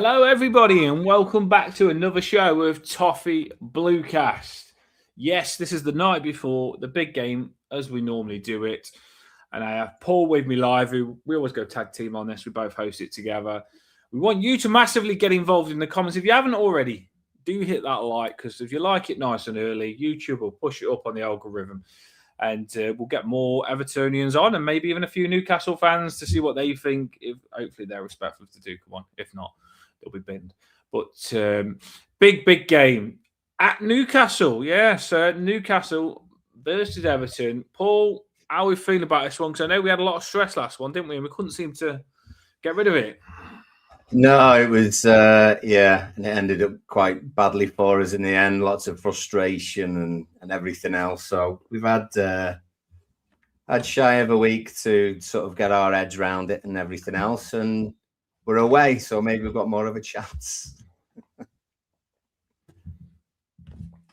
Hello, everybody, and welcome back to another show of Toffee Bluecast. Yes, this is the night before the big game, as we normally do it. And I have Paul with me live, who we always go tag team on this. We both host it together. We want you to massively get involved in the comments. If you haven't already, do hit that like, because if you like it nice and early, YouTube will push it up on the algorithm. And we'll get more Evertonians on, and maybe even a few Newcastle fans to see what they think. If hopefully they're respectful to do come on. If not, they'll be binned. But big game at Newcastle. Yes, Newcastle versus Everton. Paul, how are we feeling about this one? Because I know we had a lot of stress last one, didn't we? And we couldn't seem to get rid of it. No, it was, and it ended up quite badly for us in the end. Lots of frustration and everything else. So we've had shy of a week to sort of get our heads around it and everything else. And we're away, so maybe we've got more of a chance.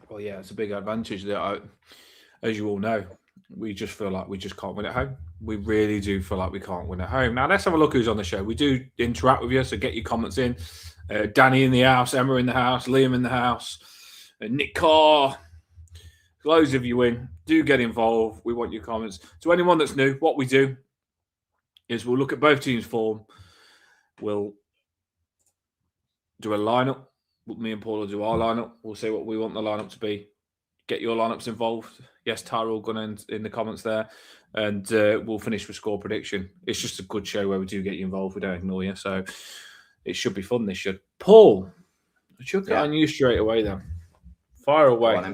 Well, yeah, it's a big advantage that, as you all know, we just feel like we just can't win at home. We really do feel like we can't win at home. Now, let's have a look who's on the show. We do interact with you, so get your comments in. Danny in the house, Emma in the house, Liam in the house, Nick Carr. Loads of you in. Do get involved. We want your comments. To anyone that's new, what we do is we'll look at both teams' form. We'll do a lineup. Me and Paul will do our lineup. We'll say what we want the lineup to be. Get your lineups involved. Yes, Tyrell Gunn in the comments there. And we'll finish with score prediction. It's just a good show where we do get you involved. We don't ignore you. So it should be fun, this should. Paul, I should get on you straight away then. Fire away.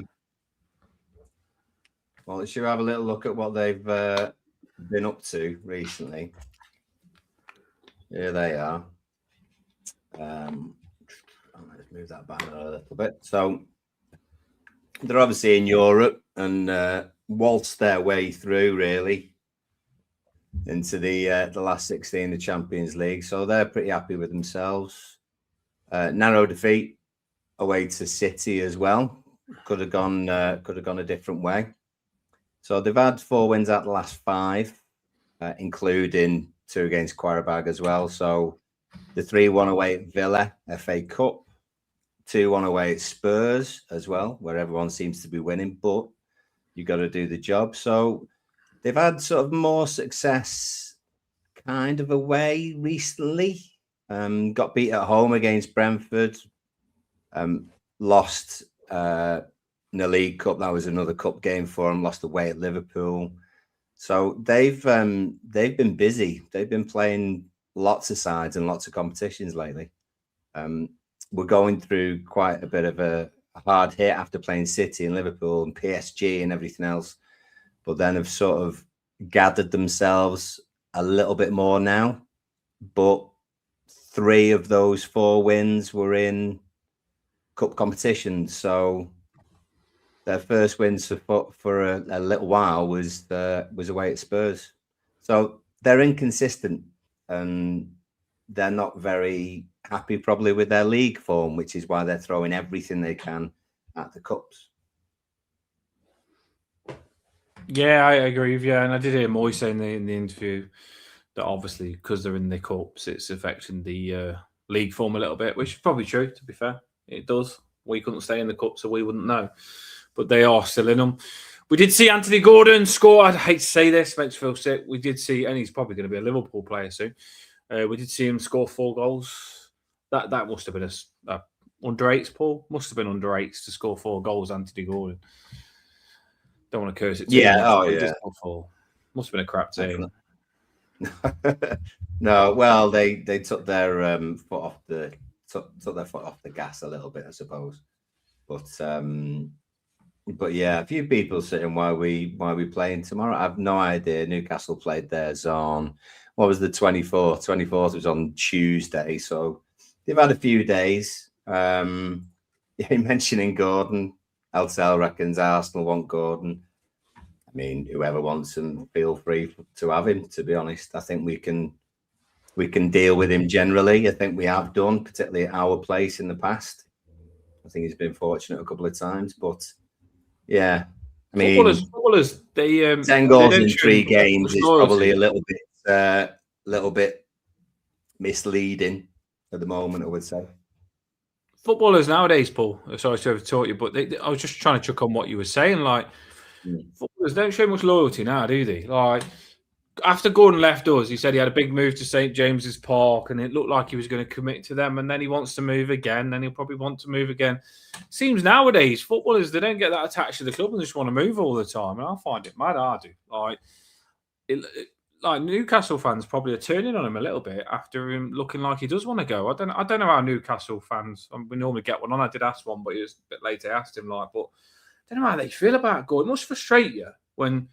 Well, let's have a little look at what they've been up to recently. Here they are. Let's move that banner a little bit. So they're obviously in Europe and waltzed their way through really into the last 16 in the Champions League. So they're pretty happy with themselves. Narrow defeat away to City as well. Could have gone a different way. So they've had 4 wins out of the last 5, including 2 against Qarabag as well. So the 3-1 away at Villa, FA Cup, 2-1 away at Spurs as well, where everyone seems to be winning, but you got to do the job. So they've had sort of more success kind of away recently. Got beat at home against Brentford, lost in the League Cup. That was another cup game for them. Lost away at Liverpool. So they've been busy. They've been playing lots of sides and lots of competitions lately. We're going through quite a bit of a hard hit after playing City and Liverpool and PSG and everything else, but then have sort of gathered themselves a little bit more now. But 3 of those 4 wins were in cup competitions. So their first wins for a little while was away at Spurs. So they're inconsistent and they're not very happy probably with their league form, which is why they're throwing everything they can at the cups. Yeah, I agree with you. And I did hear Moyes saying in the interview that obviously because they're in the cups, it's affecting the league form a little bit, which is probably true, to be fair. It does. We couldn't stay in the cup, so we wouldn't know. But they are still in them. We did see Anthony Gordon score. I hate to say this, makes me feel sick. We did see, and he's probably going to be a Liverpool player soon. We did see him score 4 goals. That must have been a under 8s, Paul. Must have been under 8s to score 4 goals, Anthony Gordon. Don't want to curse it too much. Oh, yeah. Must have been a crap team. No, well, they took their foot off the gas a little bit, I suppose. But yeah, a few people saying why we playing tomorrow. I have no idea. Newcastle played theirs on what was the 24th? 24th was on Tuesday, so they've had a few days. Mentioning Gordon, LTL reckons Arsenal want Gordon. I mean, whoever wants him, feel free to have him. To be honest, I think we can deal with him generally. I think we have done, particularly at our place in the past. I think he's been fortunate a couple of times, but yeah, I mean, footballers, they 10 goals in 3 games is probably a little bit misleading. at the moment, I would say. Footballers nowadays, Paul, sorry to have taught you, but I was just trying to chuck on what you were saying. Like, footballers don't show much loyalty now, do they? Like, after Gordon left us, he said he had a big move to St. James's Park, and it looked like he was going to commit to them, and then he wants to move again, then he'll probably want to move again. Seems nowadays, footballers, they don't get that attached to the club and just want to move all the time, and I find it mad. I do. Like Newcastle fans probably are turning on him a little bit after him looking like he does want to go. I don't know how Newcastle fans. We normally get one on. I did ask one, but it was a bit late. I asked him but I don't know how they feel about Gordon. It must frustrate you when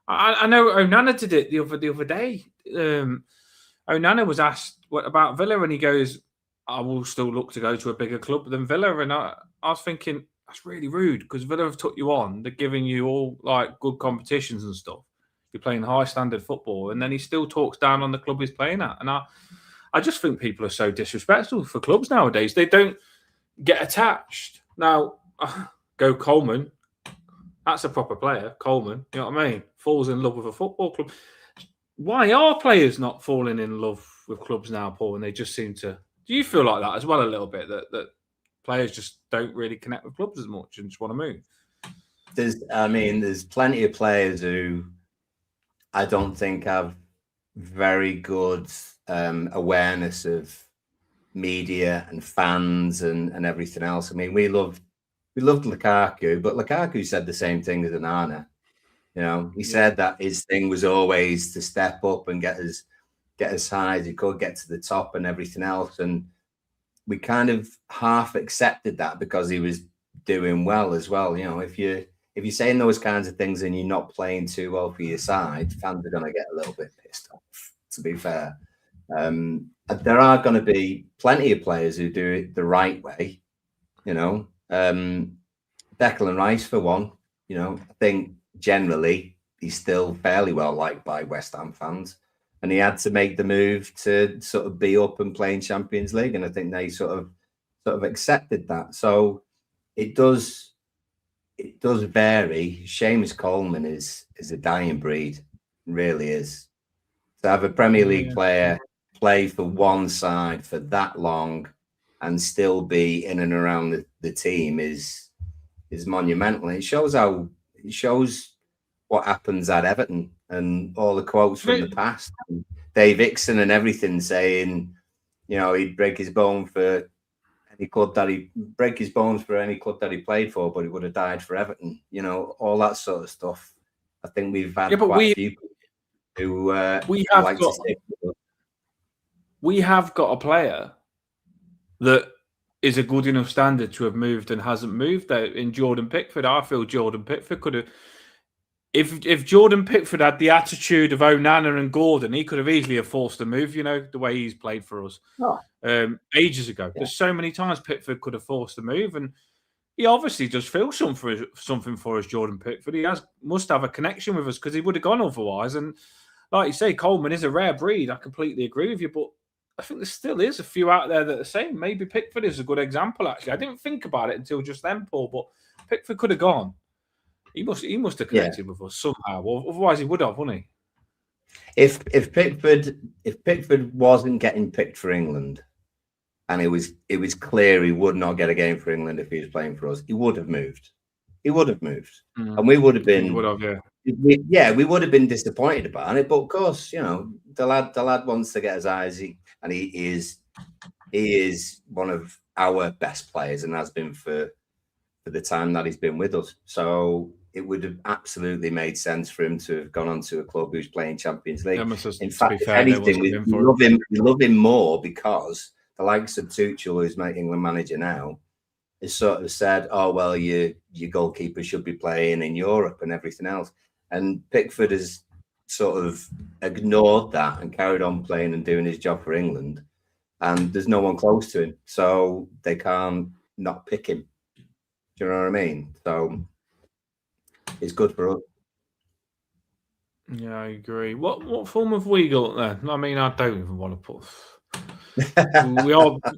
I know Onana did it the other day. Onana was asked about Villa, and he goes, "I will still look to go to a bigger club than Villa." And I was thinking that's really rude because Villa have took you on. They're giving you all like good competitions and stuff. You're playing high standard football, and then he still talks down on the club he's playing at. And I just think people are so disrespectful for clubs nowadays. They don't get attached. Now, go Coleman. That's a proper player, Coleman. You know what I mean? Falls in love with a football club. Why are players not falling in love with clubs now, Paul? And they just seem to. Do you feel like that as well a little bit? That players just don't really connect with clubs as much and just want to move? There's plenty of players who I don't think have very good awareness of media and fans and everything else. I mean, we loved Lukaku, but Lukaku said the same thing as Onana. You know, he said that his thing was always to step up and get as high as he could, get to the top and everything else. And we kind of half accepted that because he was doing well as well. You know, if you're saying those kinds of things and you're not playing too well for your side, fans are going to get a little bit pissed off, to be fair. There are going to be plenty of players who do it the right way, you know. Declan Rice, for one, you know, I think generally he's still fairly well liked by West Ham fans. And he had to make the move to sort of be up and play in Champions League. And I think they sort of accepted that. So it does vary. Seamus Coleman is a dying breed, it really is. To have a Premier League player play for one side for that long and still be in and around the team is monumental. It shows what happens at Everton and all the quotes from the past. And Dave Hickson and everything saying, you know, he'd break his bone for any club that he played for, but he would have died for Everton. You know, all that sort of stuff. I think we've had quite a few people who we have got a player that is a good enough standard to have moved and hasn't moved there in Jordan Pickford. I feel Jordan Pickford could have. If Jordan Pickford had the attitude of Onana and Gordon, he could have easily have forced a move, you know, the way he's played for us ages ago. Yeah. There's so many times Pickford could have forced a move, and he obviously does feel something for us, Jordan Pickford. He must have a connection with us because he would have gone otherwise. And like you say, Coleman is a rare breed. I completely agree with you, but I think there still is a few out there that are saying maybe Pickford is a good example, actually. I didn't think about it until just then, Paul, but Pickford could have gone. He must have connected with us somehow. Otherwise, he would have, wouldn't he? If Pickford wasn't getting picked for England, and it was clear he would not get a game for England if he was playing for us, he would have moved. And we would have been. He would have, yeah. We would have been disappointed about it, but of course, you know, the lad wants to get as high as he is one of our best players and has been for the time that he's been with us. So it would have absolutely made sense for him to have gone on to a club who's playing Champions League. In fact, if anything, we love him more because the likes of Tuchel, who's my England manager now, has sort of said, oh, well, your goalkeeper should be playing in Europe and everything else. And Pickford has sort of ignored that and carried on playing and doing his job for England. And there's no one close to him. So they can't not pick him. Do you know what I mean? So it's good for us. Yeah, I agree. What form have we got then? I mean, I don't even want to put.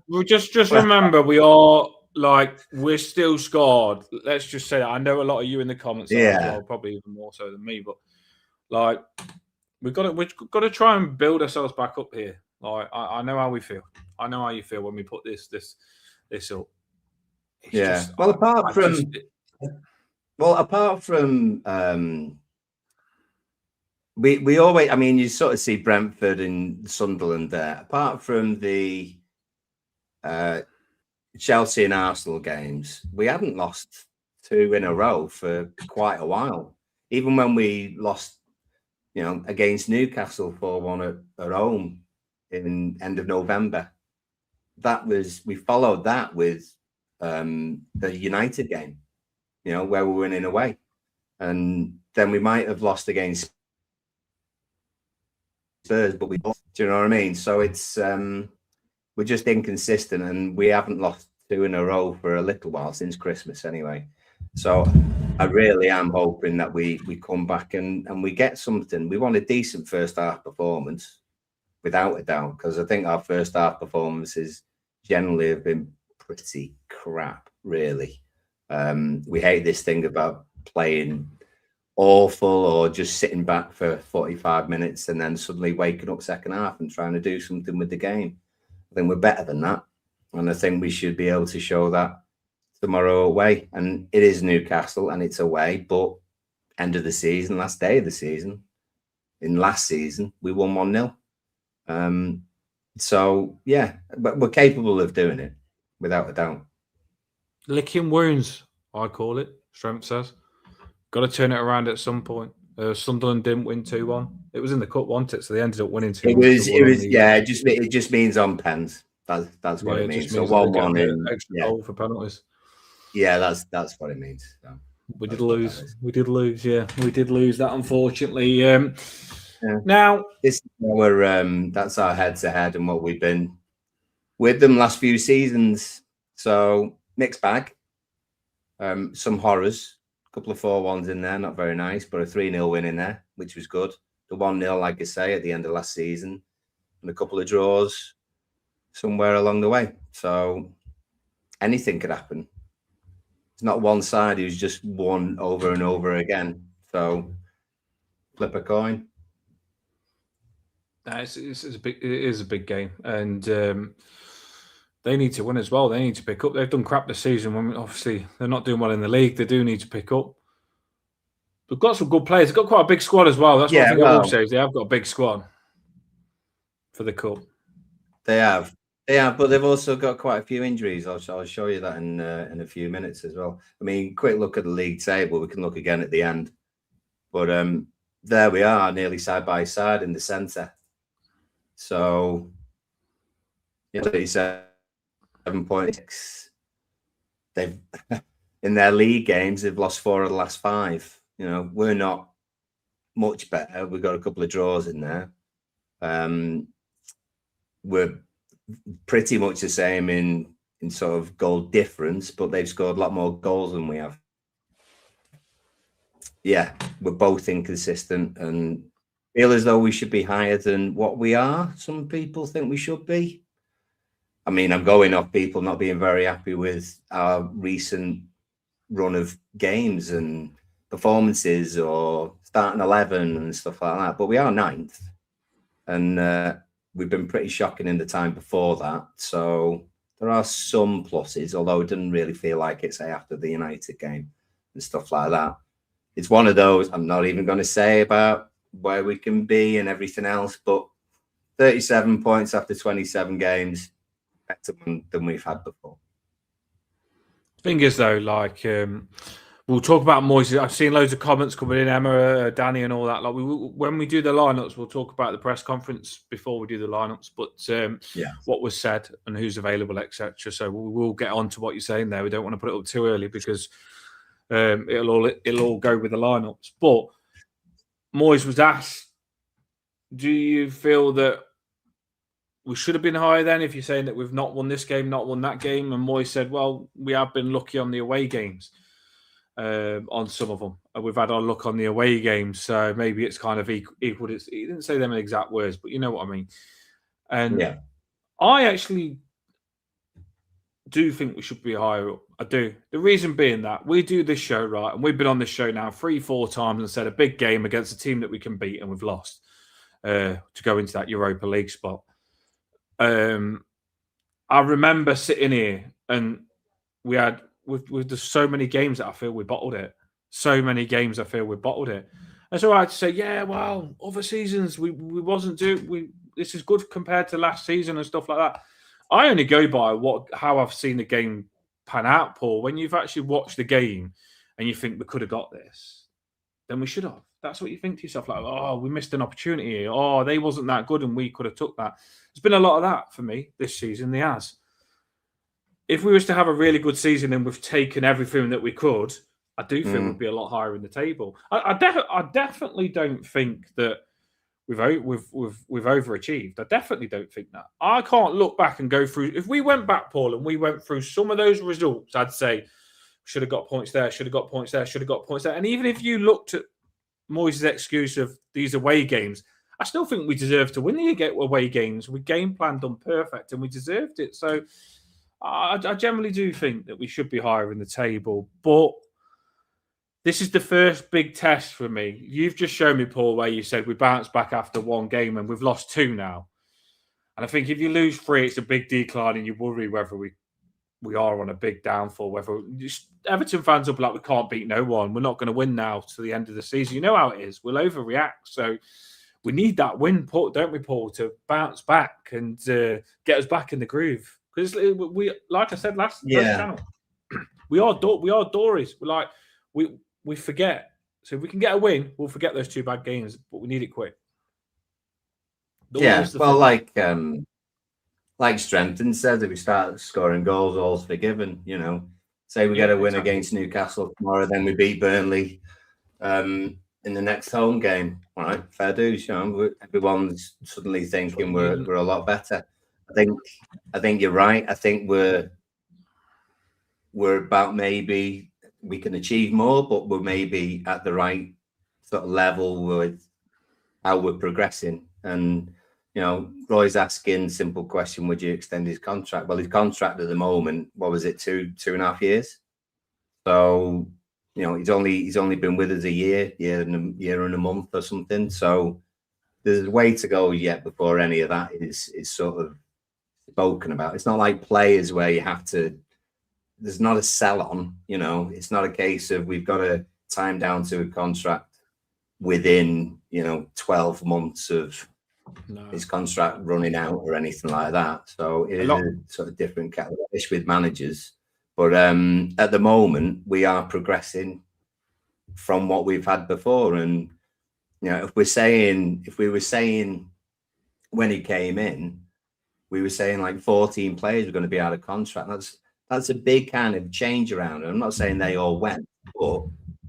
We just remember we're still scarred. Let's just say that. I know a lot of you in the comments as well, probably even more so than me. But like, we've got to try and build ourselves back up here. Like I know how we feel. I know how you feel when we put this up. It's Yeah. just, Well, apart from we always, I mean, you sort of see Brentford and Sunderland there. Apart from the Chelsea and Arsenal games, we haven't lost 2 in a row for quite a while. Even when we lost, against Newcastle 4-1 at home in end of November, we followed that with the United game, where we were winning away, and then we might have lost against Spurs, but do you know what I mean? So it's we're just inconsistent, and we haven't lost 2 in a row for a little while, since Christmas anyway. So I really am hoping that we come back and we get something. We want a decent first half performance, without a doubt, because I think our first half performances generally have been pretty crap, really. We hate this thing about playing awful or just sitting back for 45 minutes and then suddenly waking up second half and trying to do something with the game. I think we're better than that, and I think we should be able to show that tomorrow away. And it is Newcastle and it's away, but end of the season, last day of the season, in last season, we won 1-0. So yeah, but we're capable of doing it, without a doubt. Licking wounds, I call it. Strength says, got to turn it around at some point. Sunderland didn't win 2-1. It was in the cup, wasn't it? So they ended up winning 2-1. It just means on pens. That's what it means. So 1-1 in extra goal for penalties. Yeah, that's what it means. So we did lose. We did lose. Yeah, we did lose that, unfortunately. Now this is that's our head-to-head and what we've been with them last few seasons. So mixed bag. Some horrors. A couple of 4-1s in there, not very nice, but a 3-0 win in there, which was good. The 1-0, like I say, at the end of last season, and a couple of draws somewhere along the way. So anything could happen. It's not one side who's just won over and over again. So flip a coin. It is a big game, and they need to win as well. They need to pick up. They've done crap this season. Obviously, they're not doing well in the league. They do need to pick up. They've got some good players. They've got quite a big squad as well. That's one thing I will say is they have got a big squad for the cup. They have, but they've also got quite a few injuries. I'll show you that in a few minutes as well. I mean, quick look at the league table. We can look again at the end, but there we are, nearly side by side in the centre. So, 37.6. They've in their league games, they've lost 4 of the last 5. We're not much better. We've got a couple of draws in there. We're pretty much the same in sort of goal difference, but they've scored a lot more goals than we have. Yeah, we're both inconsistent and feel as though we should be higher than what we are. Some people think we should be. I mean, I'm going off people not being very happy with our recent run of games and performances or starting 11 and stuff like that. But we are 9th. And we've been pretty shocking in the time before that. So there are some pluses, although it didn't really feel like it, say, after the United game and stuff like that. It's one of those, I'm not even going to say about where we can be and everything else, but 37 points after 27 games, better than we've had before. Thing is, though, like we'll talk about Moyes. I've seen loads of comments coming in, Emma, Danny, and all that. Like when we do the lineups, we'll talk about the press conference before we do the lineups. But what was said and who's available, etc. So we'll get on to what you're saying there. We don't want to put it up too early because it'll all go with the lineups. But Moyes was asked, "Do you feel that we should have been higher then if you're saying that we've not won this game, not won that game?" And Moyes said, "Well, we have been lucky on the away games, on some of them. And we've had our luck on the away games. So maybe it's kind of equal." He didn't say them in exact words, but you know what I mean. And I actually do think we should be higher up. I do. The reason being that we do this show, right? And we've been on this show now 3-4 times and said a big game against a team that we can beat and we've lost to go into that Europa League spot. I remember sitting here and we had with there's so many games that I feel we bottled it. So many games I feel we bottled it. And so I had to say, yeah, well, other seasons we wasn't this is good compared to last season and stuff like that. I only go by how I've seen the game pan out, Paul. When you've actually watched the game and you think we could have got this, then we should have. That's what you think to yourself, like, oh, we missed an opportunity here. Oh, they wasn't that good and we could have took that. There's been a lot of that for me this season. There has. If we was to have a really good season and we've taken everything that we could, I do think we'd be a lot higher in the table. I definitely don't think that we've overachieved. I definitely don't think that. I can't look back and go through. If we went back, Paul, and we went through some of those results, I'd say should have got points there, should have got points there, should have got points there. And even if you looked at Moyes' excuse of these away games, I still think we deserve to win the away games. We game planned them perfect and we deserved it. So I generally do think that we should be higher in the table. But this is the first big test for me. You've just shown me, Paul, where you said we bounced back after one game and we've lost two now. And I think if you lose three, it's a big decline and you worry whether we are on a big downfall. Whether Everton fans will be like, we can't beat no one. We're not going to win now to the end of the season. You know how it is. We'll overreact. So we need that win, don't we, Paul, to bounce back and get us back in the groove. Because we, like I said last channel, we are Dories. We're like we forget. So if we can get a win, we'll forget those two bad games, but we need it quick. Well, like Strengthen said, if we start scoring goals, all's forgiven. You know, say we get a win against Newcastle tomorrow, then we beat Burnley in the next home game. All right, fair dues. You know, everyone's suddenly thinking we're a lot better. I think you're right. I think we're about maybe we can achieve more, but we're maybe at the right sort of level with how we're progressing. And you know, Roy's asking simple question: would you extend his contract? Well, his contract at the moment, what was it, 2.5 years? So you know, he's only been with us a year and a month or something. So there's a way to go yet before any of that is sort of spoken about. It's not like players where you have to. There's not a sell on. You know, it's not a case of we've got to time down to a contract within 12 months of his contract running out or anything like that. So it is a sort of different kettle of fish with managers. But at the moment, we are progressing from what we've had before. And you know, if we were saying when he came in, we were saying like 14 players were going to be out of contract. That's a big kind of change around. I'm not saying they all went, but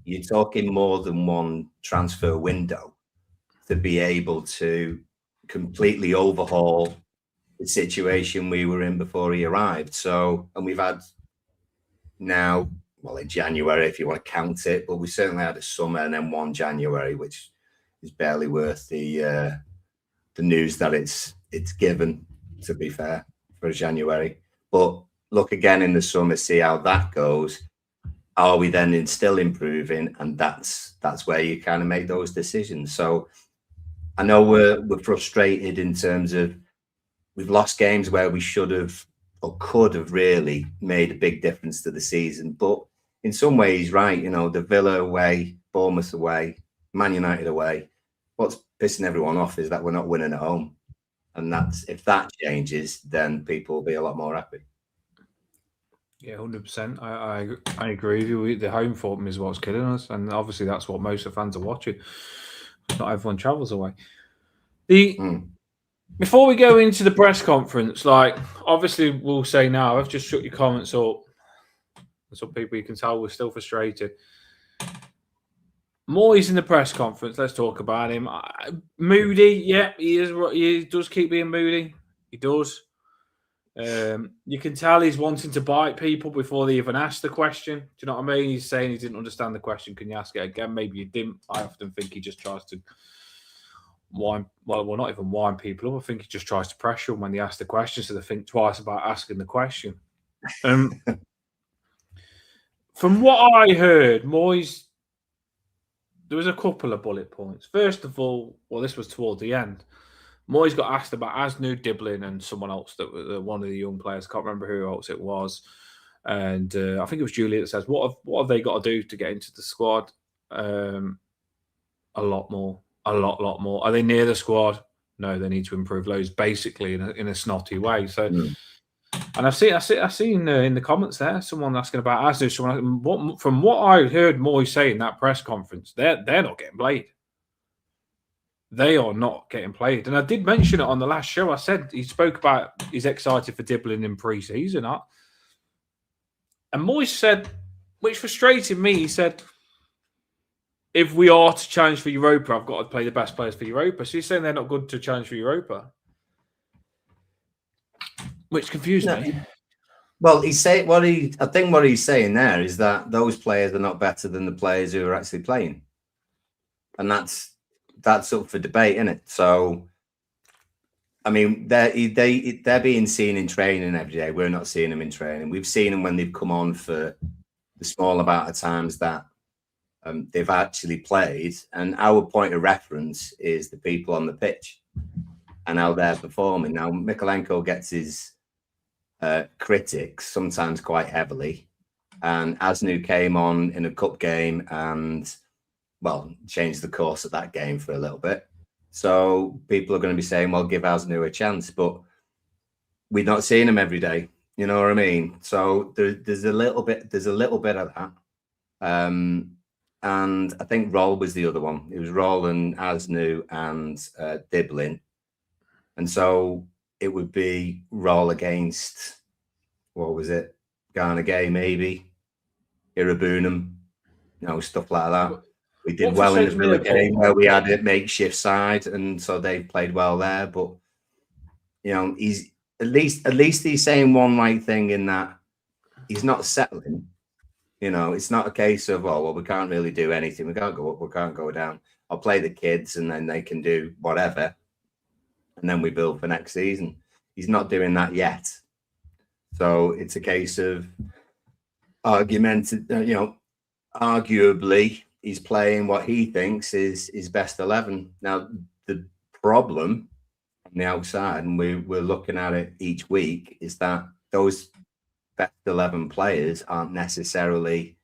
you're talking more than one transfer window to be able to completely overhaul the situation we were in before he arrived. So, and we've had now, well, in January, if you want to count it, but we certainly had a summer and then one January, which is barely worth the news that it's given, to be fair, for January. But look again in the summer, see how that goes. Are we then still improving? And that's where you kind of make those decisions. So I know we're frustrated in terms of we've lost games where we should have or could have really made a big difference to the season. But in some ways, right, you know, the Villa away, Bournemouth away, Man United away, what's pissing everyone off is that we're not winning at home. And if that changes, then people will be a lot more happy. Yeah, 100%. I agree with you. The home form is what's killing us, and obviously that's what most of the fans are watching. Not everyone travels away. Before we go into the press conference, like obviously we'll say now, I've just shut your comments up. Some people you can tell we're still frustrated. Moyes in the press conference. Let's talk about him. Moody, yeah, he is. He does keep being moody. He does. You can tell he's wanting to bite people before they even ask the question. Do you know what I mean? He's saying he didn't understand the question. Can you ask it again? Maybe you didn't. I often think he just tries to not even wind people up. I think he just tries to pressure them when they ask the question, so they think twice about asking the question. From what I heard, Moyes, there was a couple of bullet points. First of all, well, this was toward the end. Moyes got asked about Asnu, Diblin, and someone else that one of the young players. Can't remember who else it was. And I think it was Julie that says, "What have they got to do to get into the squad?" A lot more, a lot more. Are they near the squad? No, they need to improve loads, basically in a snotty way. So, and I've seen in the comments there someone asking about Asnu. Someone, from what I heard Moyes say in that press conference, they're not getting played. They are not getting played. And I did mention it on the last show. I said he spoke about he's excited for Diblin in pre-season. And Moyes said, which frustrated me, he said, if we are to challenge for Europa, I've got to play the best players for Europa. So he's saying they're not good to challenge for Europa, which confused me. Well, I think what he's saying there is that those players are not better than the players who are actually playing, and that's up for debate, isn't it? So, I mean, they're being seen in training every day. We're not seeing them in training. We've seen them when they've come on for the small amount of times that they've actually played, and our point of reference is the people on the pitch and how they're performing. Now, Mikalenko gets his critics sometimes quite heavily, and Asnu came on in a cup game and, well, changed the course of that game for a little bit. So people are going to be saying, well, give Asnu a chance, but we're not seeing him every day. You know what I mean? So there's a little bit of that. And I think Roll was the other one. It was Roll and Asnu and Diblin. And so it would be Roll against, what was it? Ghana Gay, maybe. Irabunum, stuff like that. We did well in the Villa game where we had a makeshift side, and so they played well there. But, he's at least he's saying one right thing in that he's not settling. It's not a case of, well, we can't really do anything. We can't go up, we can't go down. I'll play the kids and then they can do whatever. And then we build for next season. He's not doing that yet. So it's a case of arguably he's playing what he thinks is his best 11. Now, the problem on the outside, and we're looking at it each week, is that those best 11 players aren't necessarily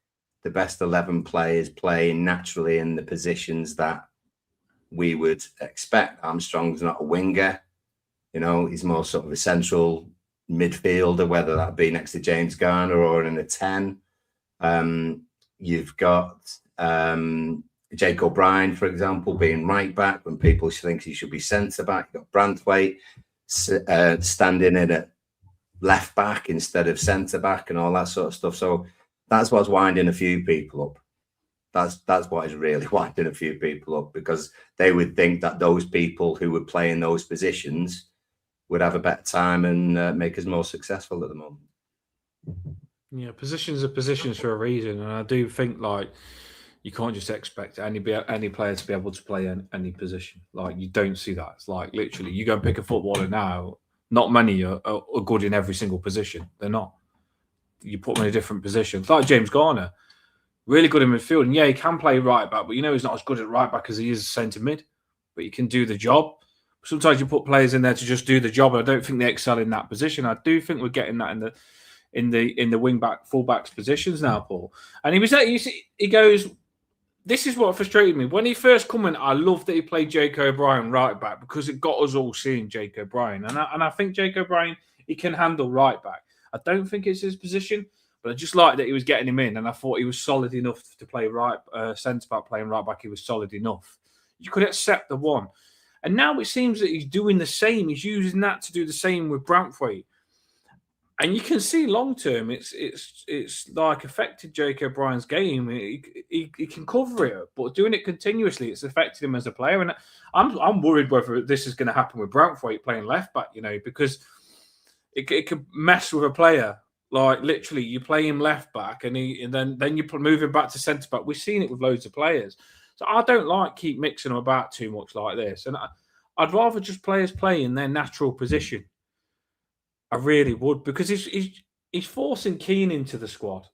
the best 11 players playing naturally in the positions that we would expect. Armstrong's not a winger, he's more sort of a central midfielder, whether that be next to James Garner or in a 10. You've got Jake O'Brien, for example, being right back when people think he should be centre back. You've got Branthwaite standing in at left back instead of centre back and all that sort of stuff. So that's what's winding a few people up. That's what is really winding a few people up, because they would think that those people who would play in those positions would have a better time and make us more successful at the moment. Yeah, positions are positions for a reason, and I do think you can't just expect any player to be able to play any position. You don't see that. It's literally you go and pick a footballer now. Not many are good in every single position. They're not. You put them in a different position. It's like James Garner, really good in midfield. And yeah, he can play right back, but he's not as good at right back as he is centre mid. But he can do the job. Sometimes you put players in there to just do the job, and I don't think they excel in that position. I do think we're getting that in the wing back, full backs positions now, Paul. And he goes, this is what frustrated me. When he first come in, I loved that he played Jake O'Brien right back, because it got us all seeing Jake O'Brien. And I think Jake O'Brien, he can handle right back. I don't think it's his position, but I just like that he was getting him in, and I thought he was solid enough to play right centre back, playing right back. He was solid enough. You could accept the one. And now it seems that he's doing the same. He's using that to do the same with Branthwaite. And you can see long term, it's affected Jake O'Brien's game. He can cover it, but doing it continuously, it's affected him as a player. And I'm worried whether this is going to happen with Branthwaite playing left back, because it could mess with a player. Literally, you play him left back, and then you move him back to centre back. We've seen it with loads of players. So I don't keep mixing them about too much like this. And I'd rather just players play in their natural position. I really would, because he's forcing Keane into the squad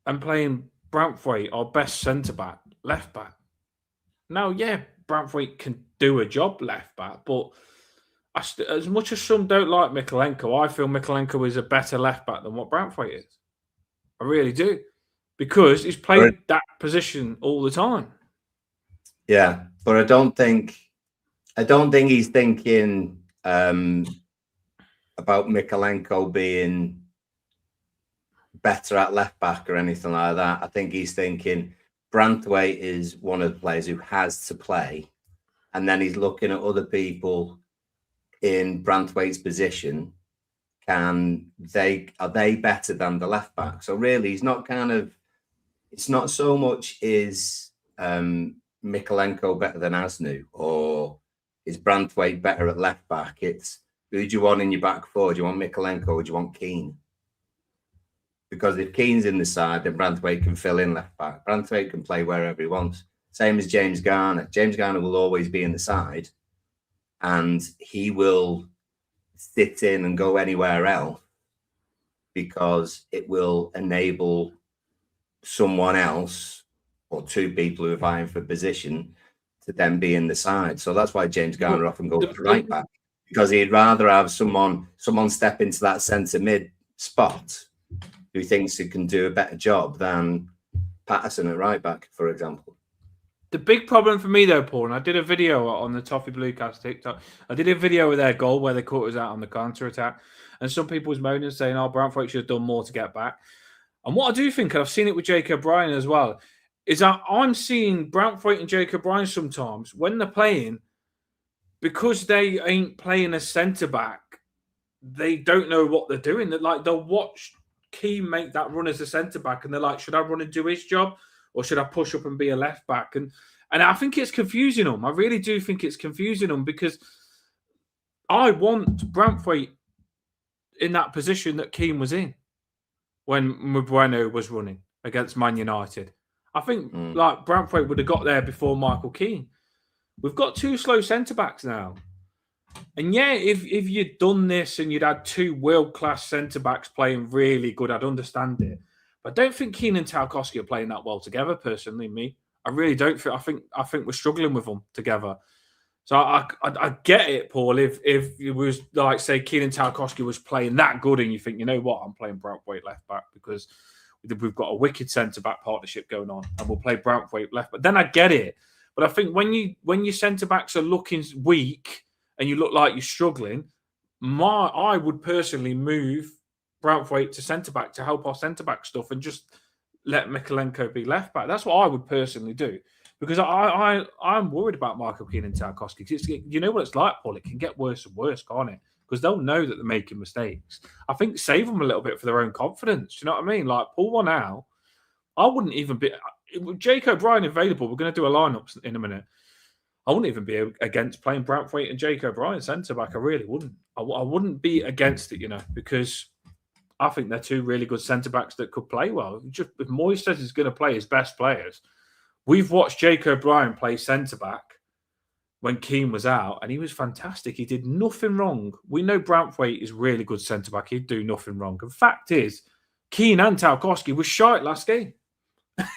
and playing Branthwaite, our best centre back, left back. Now, yeah, Branthwaite can do a job left back, but as much as some don't like Mikalenko, I feel Mikalenko is a better left back than what Branthwaite is. I really do, because he's played that position all the time. Yeah, but I don't think he's thinking about Mikalenko being better at left back or anything like that. I think he's thinking Branthwaite is one of the players who has to play, and then he's looking at other people in Branthwaite's position. Are they better than the left back? So really, he's not it's not so much is Mikalenko better than Asnu, or is Branthwaite better at left back? It's who do you want in your back four? Do you want Mikalenko or do you want Keane? Because if Keane's in the side, then Branthwaite can fill in left back. Branthwaite can play wherever he wants. Same as James Garner. James Garner will always be in the side, and he will sit in and go anywhere else because it will enable someone else or two people who are vying for position to then be in the side. So that's why James Garner often goes to right back, because he'd rather have someone step into that centre mid spot who thinks he can do a better job than Patterson at right back, for example. The big problem for me, though, Paul, and I did a video on the Toffee Bluecast TikTok. I did a video with their goal where they caught us out on the counter attack, and some people was moaning, saying, "Oh, Branthwaite should have done more to get back." And what I do think, and I've seen it with Jacob Bryan as well, is that I'm seeing Branthwaite and Jacob Bryan sometimes when they're playing, because they ain't playing a centre back, they don't know what they're doing. They'll watch Keane make that run as a centre back, and they're like, "Should I run and do his job, or should I push up and be a left back?" And I think it's confusing them. I really do think it's confusing them, because I want Branthwaite in that position that Keane was in when Moreno was running against Man United. I think like Branthwaite would have got there before Michael Keane. We've got two slow centre backs now. And yeah, if you'd done this and you'd had two world-class centre-backs playing really good, I'd understand it. But I don't think Keane and Tarkowski are playing that well together, personally, me. I really don't think. I think we're struggling with them together. So I get it, Paul. If it was like, say, Keane and Tarkowski was playing that good, and you think, you know what, I'm playing Branthwaite left back because we've got a wicked centre-back partnership going on, and we'll play Branthwaite left back. Then I get it. But I think when your centre-backs are looking weak and you look like you're struggling, I would personally move Branthwaite to centre-back to help our centre-back stuff and just let Mikalenko be left-back. That's what I would personally do, because I'm worried about Michael Keane and Tarkowski. You know what it's like, Paul? It can get worse and worse, can't it? Because they'll know that they're making mistakes. I think save them a little bit for their own confidence. Do you know what I mean? Like, pull one out. I wouldn't even be... Jake O'Brien available. We're going to do a lineup in a minute. I wouldn't even be against playing Branthwaite and Jake O'Brien centre-back. I really wouldn't. I wouldn't be against it, because I think they're two really good centre-backs that could play well. Just if Moyes says he's going to play his best players, we've watched Jake O'Brien play centre-back when Keane was out, and he was fantastic. He did nothing wrong. We know Branthwaite is really good centre-back. He'd do nothing wrong. The fact is, Keane and Tarkowski were shite last game.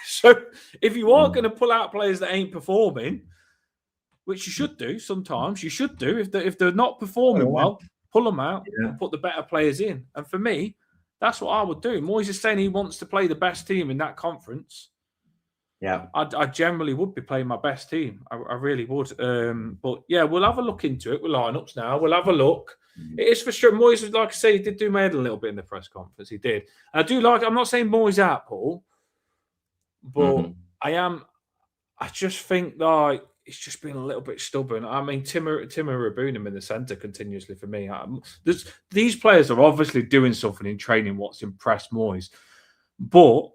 So if you are going to pull out players that ain't performing, which you should do sometimes, you should do. If they're not performing well, pull them out and put the better players in. And for me, that's what I would do. Moyes is saying he wants to play the best team in that conference. Yeah, I generally would be playing my best team. I really would. But yeah, we'll have a look into it with lineups now. We'll have a look. It is for sure. Moyes, like I say, he did do my head a little bit in the press conference. He did. And I do like. I'm not saying Moyes out, Paul, but I just think like it's just been a little bit stubborn. I mean, Timo Rabunum in the centre continuously for me. These players are obviously doing something in training what's impressed Moyes, but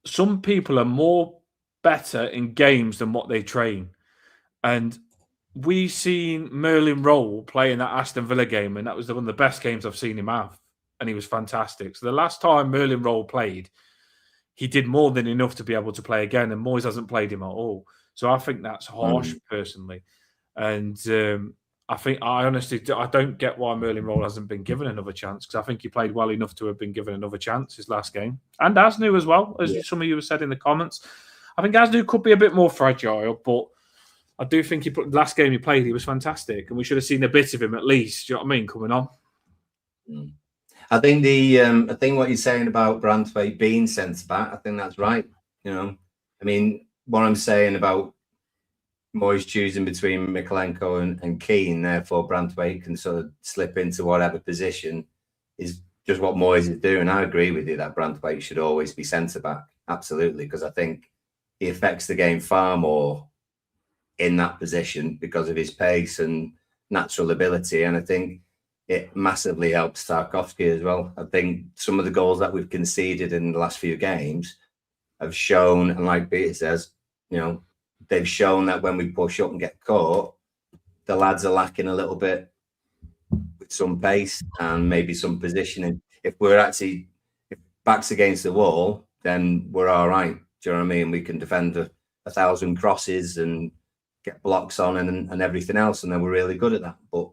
some people are more better in games than what they train. And we've seen Merlin Roll play in that Aston Villa game, and that was one of the best games I've seen him have. And he was fantastic. So the last time Merlin Roll played, he did more than enough to be able to play again, and Moyes hasn't played him at all. So I think that's harsh, personally. And I honestly don't get why Merlin Roll hasn't been given another chance, because I think he played well enough to have been given another chance his last game. And Asnu as well, as some of you have said in the comments. I think Gaznu could be a bit more fragile, but I do think last game he played, he was fantastic, and we should have seen a bit of him at least. Do you know what I mean? Coming on. I think I think what you're saying about Branthwaite being centre back, I think that's right. You know, I mean, what I'm saying about Moyes choosing between Mikalenko and Keane, therefore Branthwaite can sort of slip into whatever position, is just what Moyes is doing. I agree with you that Branthwaite should always be centre back, absolutely, because I think he affects the game far more in that position because of his pace and natural ability, and I think it massively helps Tarkowski as well. I think some of the goals that we've conceded in the last few games have shown, and like Peter says, you know, they've shown that when we push up and get caught, the lads are lacking a little bit with some pace and maybe some positioning. If we're actually backs against the wall, then we're all right. Do you know what I mean? We can defend 1,000 crosses and get blocks on and everything else, and then we're really good at that. But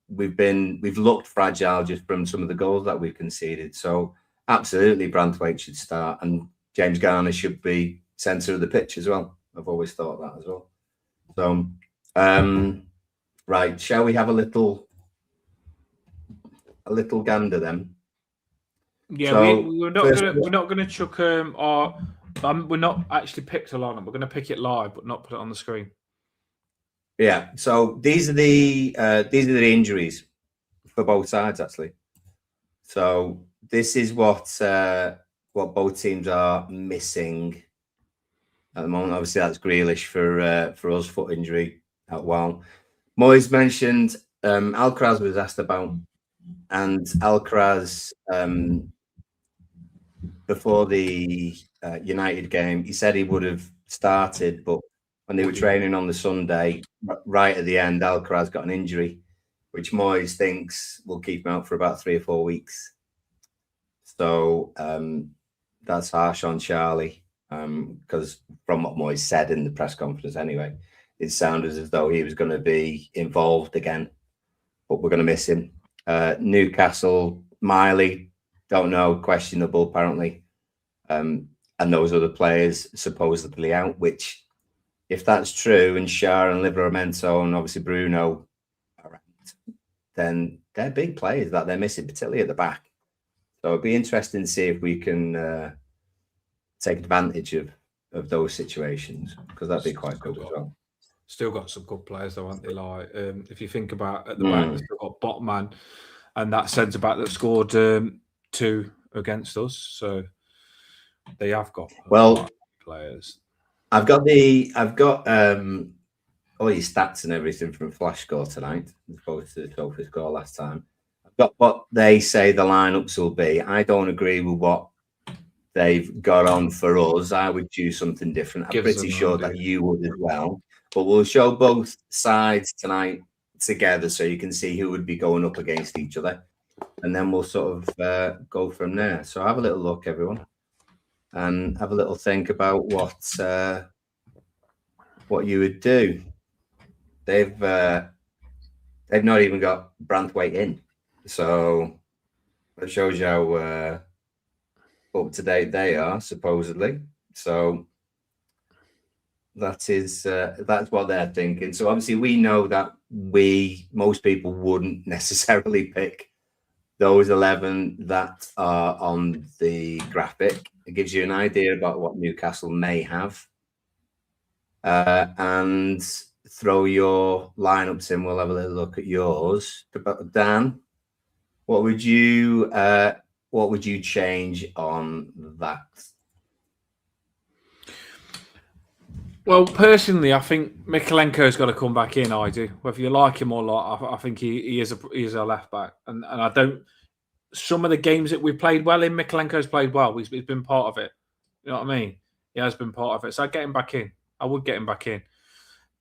we've looked fragile just from some of the goals that we've conceded. So absolutely, Branthwaite should start, and James Garner should be centre of the pitch as well. I've always thought that as well. So, right, shall we have a little gander then? Yeah, so we're not going to chuck our. We're not actually picked a lineup. We're going to pick it live, but not put it on the screen. Yeah. So these are the injuries for both sides, actually. So this is what both teams are missing at the moment. Obviously, that's Grealish for us, foot injury out well. Moyes mentioned Alcaraz was asked about, and Alcaraz before the United game, he said he would have started, but when they were training on the Sunday, right at the end, Alcaraz got an injury, which Moyes thinks will keep him out for about 3 or 4 weeks. So that's harsh on Charlie, because from what Moyes said in the press conference anyway, it sounded as though he was going to be involved again, but we're going to miss him. Newcastle, Miley, don't know, questionable apparently. And those other players supposedly out, which if that's true, and Shah and Livramento and obviously Bruno are out, then they're big players that they're missing, particularly at the back. So it'd be interesting to see if we can take advantage of those situations, because that'd be quite good as well. Still got some good players though, aren't they? Like if you think about at the back, they've still got Botman and that centre back that scored 2 against us. So they have got players. I've got all your stats and everything from Flash Score tonight, as opposed to the Trophy Score last time. I've got what they say the lineups will be. I don't agree with what they've got on for us. I would choose something different. I'm pretty sure that you would as well. But we'll show both sides tonight together so you can see who would be going up against each other. And then we'll sort of go from there. So have a little look, everyone, and have a little think about what you would do. They've not even got Branthwaite in. So that shows you how up to date they are, supposedly. So that's what they're thinking. So obviously we know that most people wouldn't necessarily pick those 11 that are on the graphic. It gives you an idea about what Newcastle may have, and throw your lineups in. We'll have a little look at yours. Dan, what would you change on that? Well, personally, I think Mikalenko's got to come back in. I do, whether you like him or not. I think he is a left back, and I don't. Some of the games that we've played well in, Mikalenko's played well. He's been part of it. You know what I mean? He has been part of it. So I'd get him back in. I would get him back in.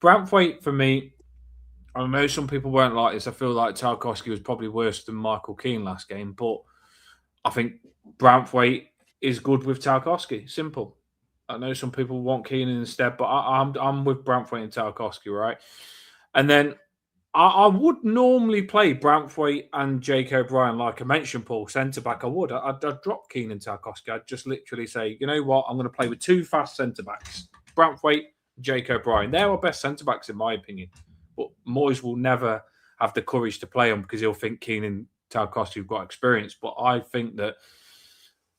Branthwaite, for me, I know some people weren't like this. I feel like Tarkowski was probably worse than Michael Keane last game, but I think Branthwaite is good with Tarkowski. Simple. I know some people want Keane instead, but I'm with Branthwaite and Tarkowski, right? And then I would normally play Branthwaite and Jake O'Brien, like I mentioned, Paul, centre back. I would. I'd drop Keenan Tarkowski. I'd just literally say, you know what? I'm going to play with two fast centre backs, Branthwaite, Jake O'Brien. They're our best centre backs, in my opinion. But Moyes will never have the courage to play them because he'll think Keenan Tarkowski have got experience. But I think that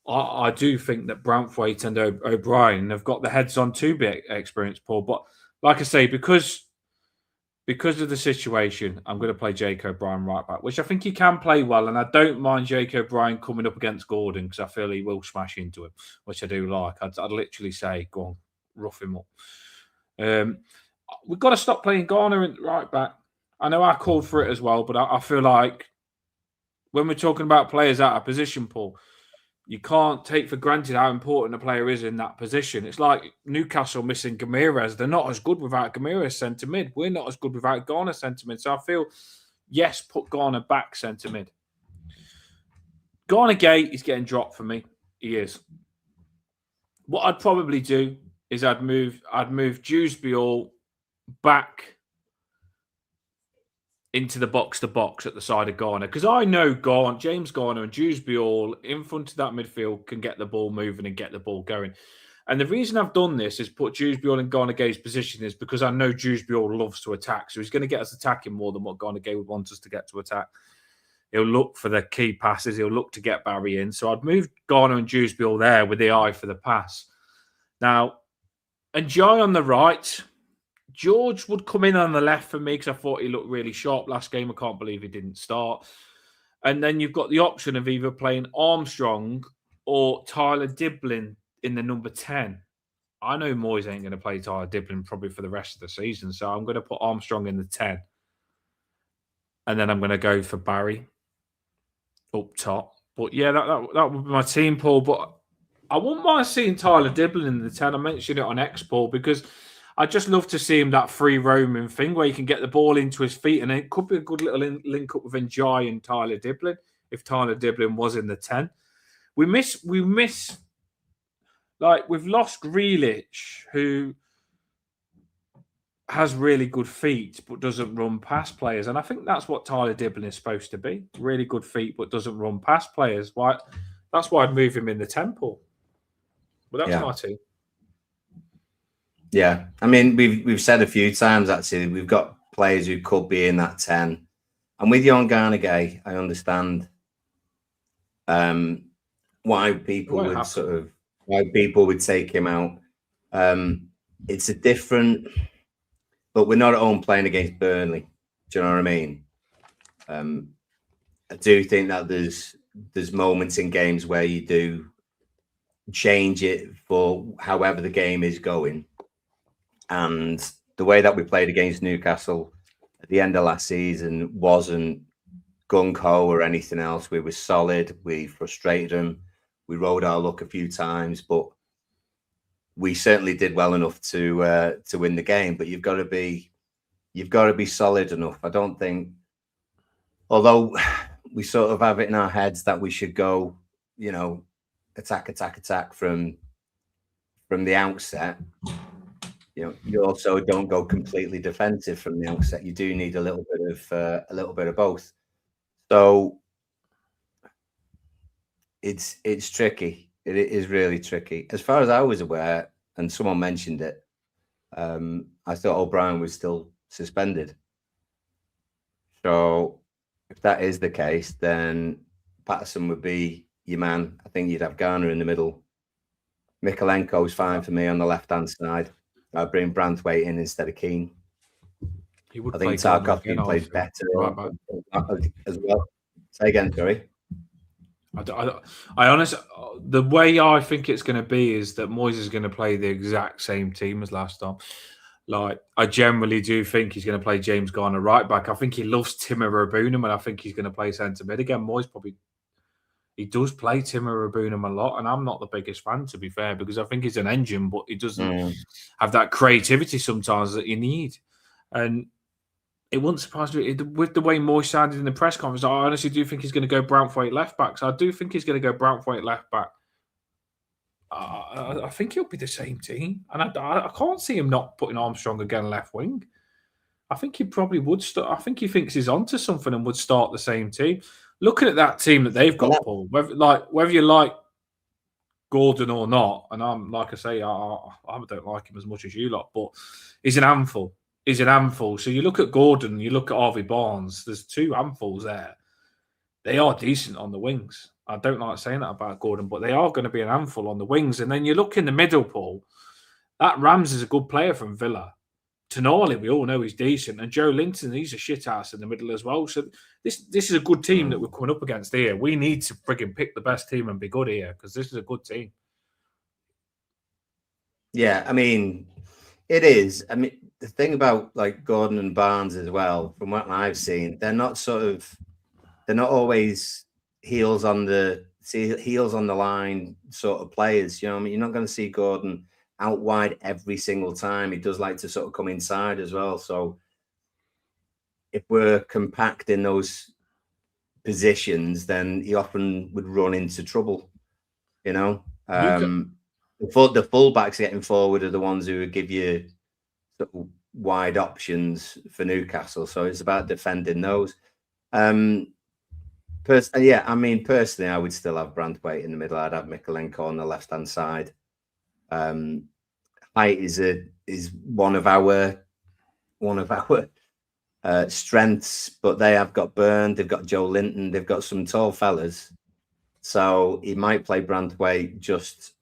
I do think that Branthwaite and O'Brien have got the heads on to be experienced, Paul. But like I say, because of the situation, I'm going to play Jake O'Brien right back, which I think he can play well. And I don't mind Jake O'Brien coming up against Gordon because I feel he will smash into him, which I do like. I'd literally say, go on, rough him up. We've got to stop playing Garner in right back. I know I called for it as well, but I feel like when we're talking about players out of position, Paul, you can't take for granted how important a player is in that position. It's like Newcastle missing Gamirez. They're not as good without Gamirez centre mid. We're not as good without Garner centre mid. So I feel, yes, put Garner back centre mid. Garner Gate is getting dropped for me. He is. What I'd probably do is I'd move Dewsbury all back into the box at the side of Garner. Because I know James Garner and Dewsbury all in front of that midfield can get the ball moving and get the ball going. And the reason I've done this is put Dewsbury all in Garner Gate's position is because I know Dewsbury all loves to attack. So he's going to get us attacking more than what Garner Gate would want us to get to attack. He'll look for the key passes. He'll look to get Barry in. So I'd move Garner and Dewsbury all there with the eye for the pass. Now, and Jai on the right, George would come in on the left for me because I thought he looked really sharp last game. I can't believe he didn't start. And then you've got the option of either playing Armstrong or Tyler Diblin in the number 10. I know Moyes ain't going to play Tyler Diblin probably for the rest of the season, so I'm going to put Armstrong in the 10. And then I'm going to go for Barry up top. But yeah, that would be my team, Paul. But I wouldn't mind seeing Tyler Diblin in the 10. I mentioned it on X, Paul, because I'd just love to see him that free roaming thing where he can get the ball into his feet, and it could be a good little link up with Njai and Tyler Diblin if Tyler Diblin was in the 10. We miss, like we've lost Grealish, who has really good feet but doesn't run past players, and I think that's what Tyler Diblin is supposed to be: really good feet but doesn't run past players. Why? That's why I'd move him in the temple. But that's my team. Yeah, I mean, we've said a few times actually we've got players who could be in that 10, and with Jon Garnegay, I understand why people would take him out. It's a different, but we're not at home playing against Burnley. Do you know what I mean? I do think that there's moments in games where you do change it for however the game is going. And the way that we played against Newcastle at the end of last season wasn't gung-ho or anything else. We were solid. We frustrated them. We rode our luck a few times, but we certainly did well enough to win the game. But you've got to be solid enough. I don't think, although we sort of have it in our heads that we should go, attack from the outset. You also don't go completely defensive from the outset. You do need a little bit of both. So it's tricky. It is really tricky. As far as I was aware, and someone mentioned it, I thought O'Brien was still suspended. So if that is the case, then Patterson would be your man. I think you'd have Garner in the middle. Mikalenko's fine for me on the left-hand side. I'd bring Branthwaite in instead of Keane. I think Tarkowski played better as well. Say again, sorry. I honestly, the way I think it's going to be is that Moyes is going to play the exact same team as last time. Like, I generally do think he's going to play James Garner right back. I think he loves Timo Rabunam, and I think he's going to play centre mid again. Moyes he does play Timo Rabunam a lot, and I'm not the biggest fan, to be fair, because I think he's an engine, but he doesn't have that creativity sometimes that you need. And it wouldn't surprise me with the way Moyes sounded in the press conference. I honestly do think he's going to go Branthwaite left back. So I do think he's going to go Branthwaite left back. I think he'll be the same team, and I can't see him not putting Armstrong again left wing. I think he probably would start. I think he thinks he's onto something and would start the same team. Looking at that team that they've got, Paul, whether you like Gordon or not, and I'm like I say, I don't like him as much as you lot, but he's an handful. He's an handful. So you look at Gordon, you look at Harvey Barnes. There's two handfuls there. They are decent on the wings. I don't like saying that about Gordon, but they are going to be an handful on the wings. And then you look in the middle, Paul. That Rams is a good player from Villa. Tonali, we all know he's decent, and Joe Linton, he's a shit ass in the middle as well. So this is a good team that we're coming up against here. We need to frigging pick the best team and be good here because this is a good team. Yeah, I mean, it is. I mean, the thing about like Gordon and Barnes as well, from what I've seen, they're not always heels on the line sort of players. You know, I mean, you're not going to see Gordon out wide every single time. He does like to sort of come inside as well. So if we're compact in those positions, then he often would run into trouble. You know, the fullbacks getting forward are the ones who would give you sort of wide options for Newcastle. So it's about defending those. Personally, I would still have Branthwaite in the middle. I'd have Mikalenko on the left-hand side. Height is one of our strengths, but they have got Byrne, they've got Joe Linton, they've got some tall fellas. So he might play Branthwaite just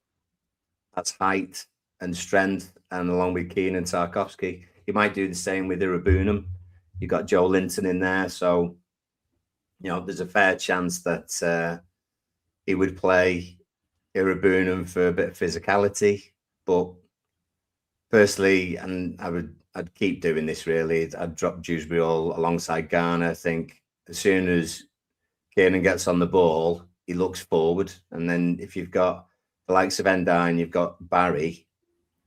as height and strength, and along with Keane and Tarkowski. He might do the same with Irabunum. You got Joe Linton in there, so you know there's a fair chance that he would play Irabunum for a bit of physicality. But personally, and I'd keep doing this really. I'd drop Dewsbury all alongside Garner. I think as soon as Kiernan gets on the ball, he looks forward, and then if you've got the likes of Endai and you've got Barry,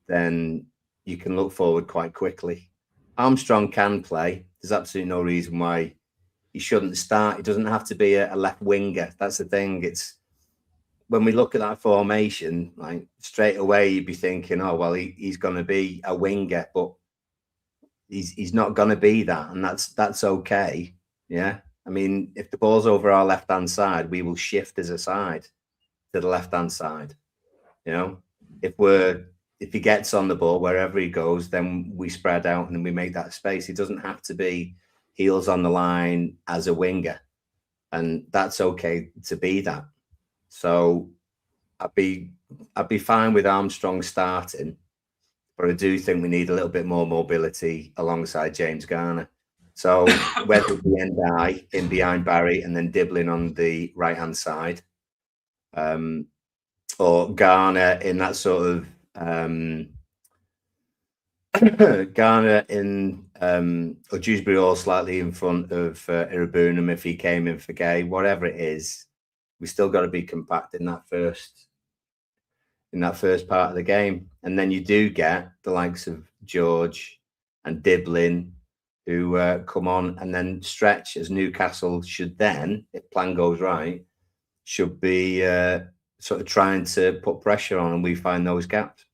then you can look forward quite quickly. Armstrong can play. There's absolutely no reason why he shouldn't start. It doesn't have to be a left winger. That's the thing. It's when we look at that formation, like straight away you'd be thinking, oh well, he's going to be a winger, but he's not going to be that, and that's okay. Yeah, I mean, if the ball's over our left hand side, we will shift as a side to the left hand side. You know, if he gets on the ball wherever he goes, then we spread out and we make that space. He doesn't have to be heels on the line as a winger, and that's okay to be that. So I'd be fine with Armstrong starting, but I do think we need a little bit more mobility alongside James Garner. So whether it be Endai in behind Barry and then Diblin on the right hand side, or Garner in that sort of Garner in or Dewsbury all slightly in front of Irabunum if he came in for Gay, whatever it is, we still got to be compact in that first part of the game. And then you do get the likes of George and Diblin who come on, and then Stretch as Newcastle should then, if plan goes right, should be sort of trying to put pressure on, and we find those gaps.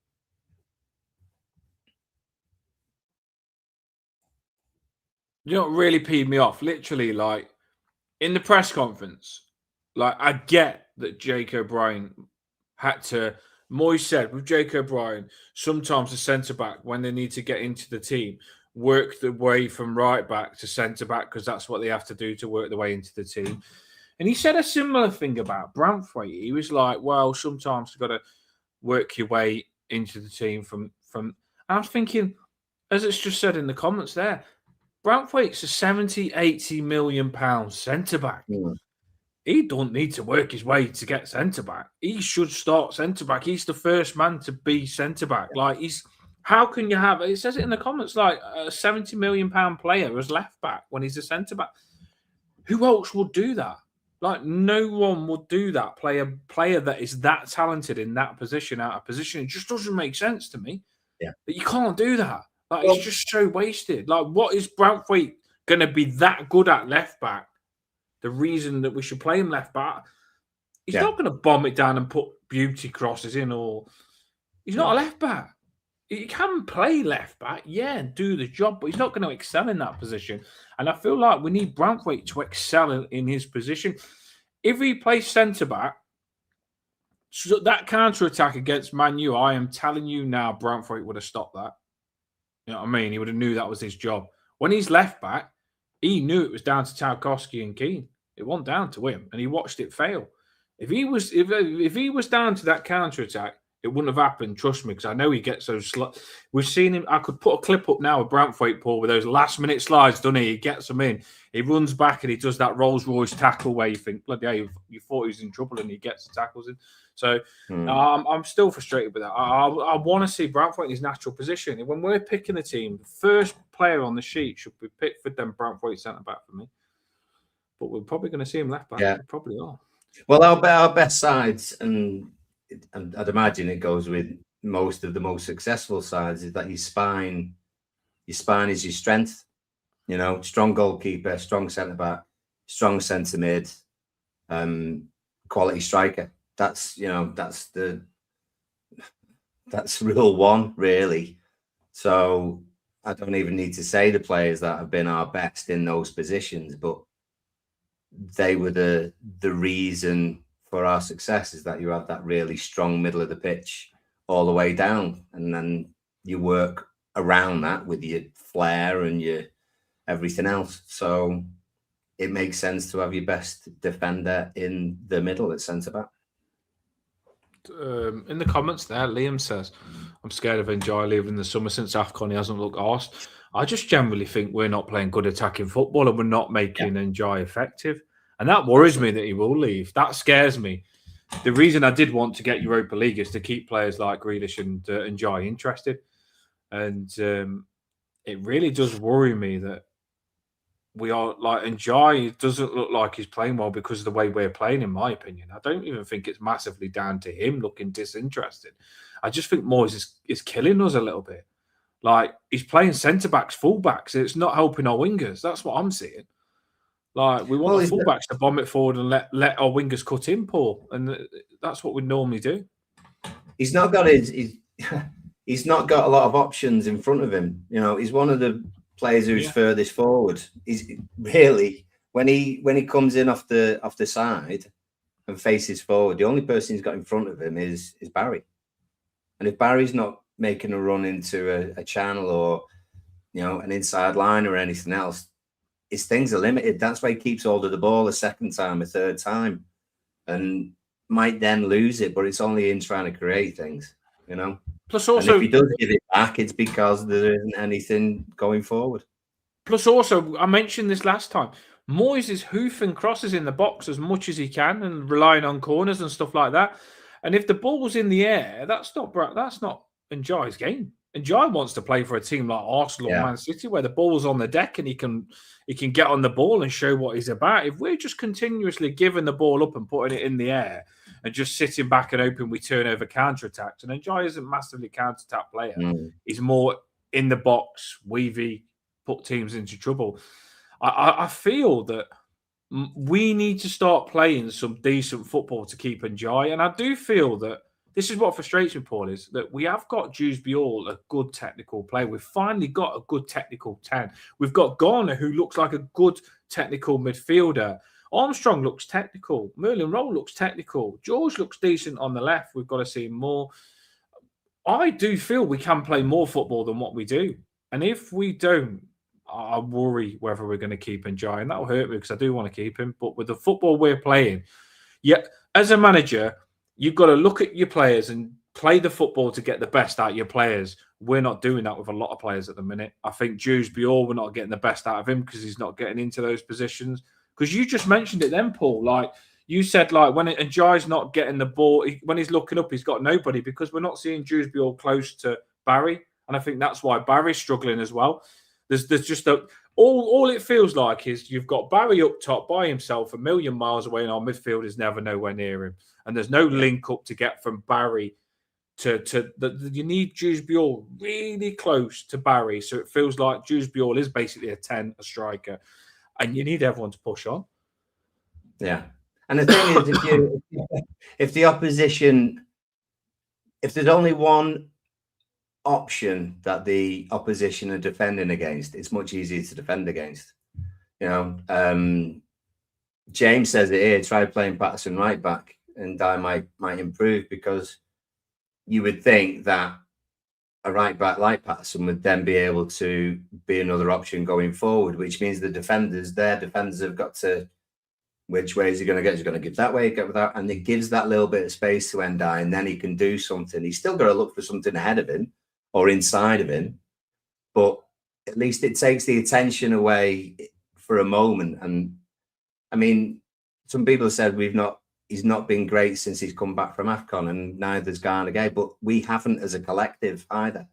You know what really peed me off? Literally, like in the press conference, like I get that Jake O'Brien had to. Moyes said with Jake O'Brien, sometimes the centre back, when they need to get into the team, work the way from right back to centre back because that's what they have to do to work the way into the team. And he said a similar thing about Branthwaite. He was like, well, sometimes you've got to work your way into the team from. I was thinking, as it's just said in the comments there, Branthwaite's a 70, 80 million pound centre back. Mm. He don't need to work his way to get centre back. He should start centre back. He's the first man to be centre back. Like how can you have? It says it in the comments, like a 70 million pound player as left back when he's a centre back. Who else would do that? Like no one would do that. Player that is that talented in that position, out of position. It just doesn't make sense to me. Yeah, but you can't do that. Like it's just so wasted. Like what is Branthwaite going to be that good at left back? The reason that we should play him left back, he's not going to bomb it down and put beauty crosses in, or he's not a left back. he can play left back, yeah, and do the job, but he's not going to excel in that position. And I feel like we need Branthwaite to excel in his position. If he plays centre back, so that counter attack against Man U, I am telling you now, Branthwaite would have stopped that. You know what I mean? He would have knew that was his job. When he's left back, he knew it was down to Tarkowski and Keane. It wasn't down to him, and he watched it fail. If he was down to that counter attack, it wouldn't have happened. Trust me, because I know he gets those. We've seen him. I could put a clip up now of Branthwaite, Paul, with those last minute slides, doesn't he? He gets them in. He runs back and he does that Rolls Royce tackle where you think, bloody hell, you thought he was in trouble, and he gets the tackles in. So I'm still frustrated with that. I want to see Branthwaite in his natural position. When we're picking the team, the first player on the sheet should be Pickford, then Branthwaite centre back for me. But we're probably going to see him left back. Yeah, we probably are. Well, our best sides, and I'd imagine it goes with most of the most successful sides, is that your spine is your strength. You know, strong goalkeeper, strong centre back, strong centre mid, quality striker. That's rule one, really. So I don't even need to say the players that have been our best in those positions, but they were the reason for our success, is that you have that really strong middle of the pitch all the way down, and then you work around that with your flair and your everything else. So it makes sense to have your best defender in the middle at centre back. In the comments there, Liam says, I'm scared of Enjoy leaving in the summer. Since AFCON, he hasn't looked arsed. I just generally think we're not playing good attacking football, and we're not making Enjoy effective. And that worries me that he will leave. That scares me. The reason I did want to get Europa League is to keep players like Grealish and Enjoy interested. And it really does worry me that we are like Enjoy doesn't look like he's playing well because of the way we're playing, in my opinion. I don't even think it's massively down to him looking disinterested. I just think Moyes is killing us a little bit. Like, he's playing centre backs, full backs. It's not helping our wingers. That's what I'm seeing. Like, we want the full backs to bomb it forward and let our wingers cut in, Paul. And that's what we normally do. He's not got he's not got a lot of options in front of him. You know, he's one of the players who's furthest forward. He's really, when he comes in off the side and faces forward, the only person he's got in front of him is Barry. And if Barry's not making a run into a channel or, you know, an inside line or anything else, his things are limited. That's why he keeps hold of the ball a second time, a third time, and might then lose it, but it's only in trying to create things, you know. Plus, also, and if he does give it back, it's because there isn't anything going forward. Plus, also, I mentioned this last time, Moyes is hoofing crosses in the box as much as he can and relying on corners and stuff like that. And if the ball's in the air, that's not Enjoy's game. Enjoy wants to play for a team like Arsenal or Man City, where the ball's on the deck and he can get on the ball and show what he's about. If we're just continuously giving the ball up and putting it in the air and just sitting back and hoping we turn over counter-attacks, and Enjoy isn't massively counter-attack player. He's more in the box, weavy, put teams into trouble. I feel that we need to start playing some decent football to keep Enjoy. And I do feel that this is what frustrates me, Paul, is that we have got Dewsbury, a good technical player. We've finally got a good technical 10. We've got Garner, who looks like a good technical midfielder. Armstrong looks technical. Merlin Rowe looks technical. George looks decent on the left. We've got to see more. I do feel we can play more football than what we do. And if we don't, I worry whether we're going to keep Enjoy. And that'll hurt me because I do want to keep him. But with the football we're playing, as a manager, you've got to look at your players and play the football to get the best out of your players. We're not doing that with a lot of players at the minute. I think Dewsbury, we're not getting the best out of him because he's not getting into those positions. Because you just mentioned it then, Paul. Like, you said, like, when Enjoy's not getting the ball, when he's looking up, he's got nobody because we're not seeing Dewsbury close to Barry. And I think that's why Barry's struggling as well. There's just all it feels like is you've got Barry up top by himself, a million miles away, and our midfield is never nowhere near him. And there's no link up to get from Barry to you need Dewsbury really close to Barry. So it feels like Dewsbury is basically a 10, a striker. And you need everyone to push on. Yeah. And the thing is, if the opposition, if there's only one option that the opposition are defending against, it's much easier to defend against. James says it here, try playing Patterson right back and I might improve, because you would think that a right back like Patterson would then be able to be another option going forward, which means their defenders have got to, which way is he going to get? He's going to give that way, get that, and it gives that little bit of space to Endai, and then he can do something. He's still got to look for something ahead of him or inside of him, but at least it takes the attention away for a moment. And I mean, some people have said he's not been great since he's come back from AFCON, and neither's Gana Gay, but we haven't as a collective either.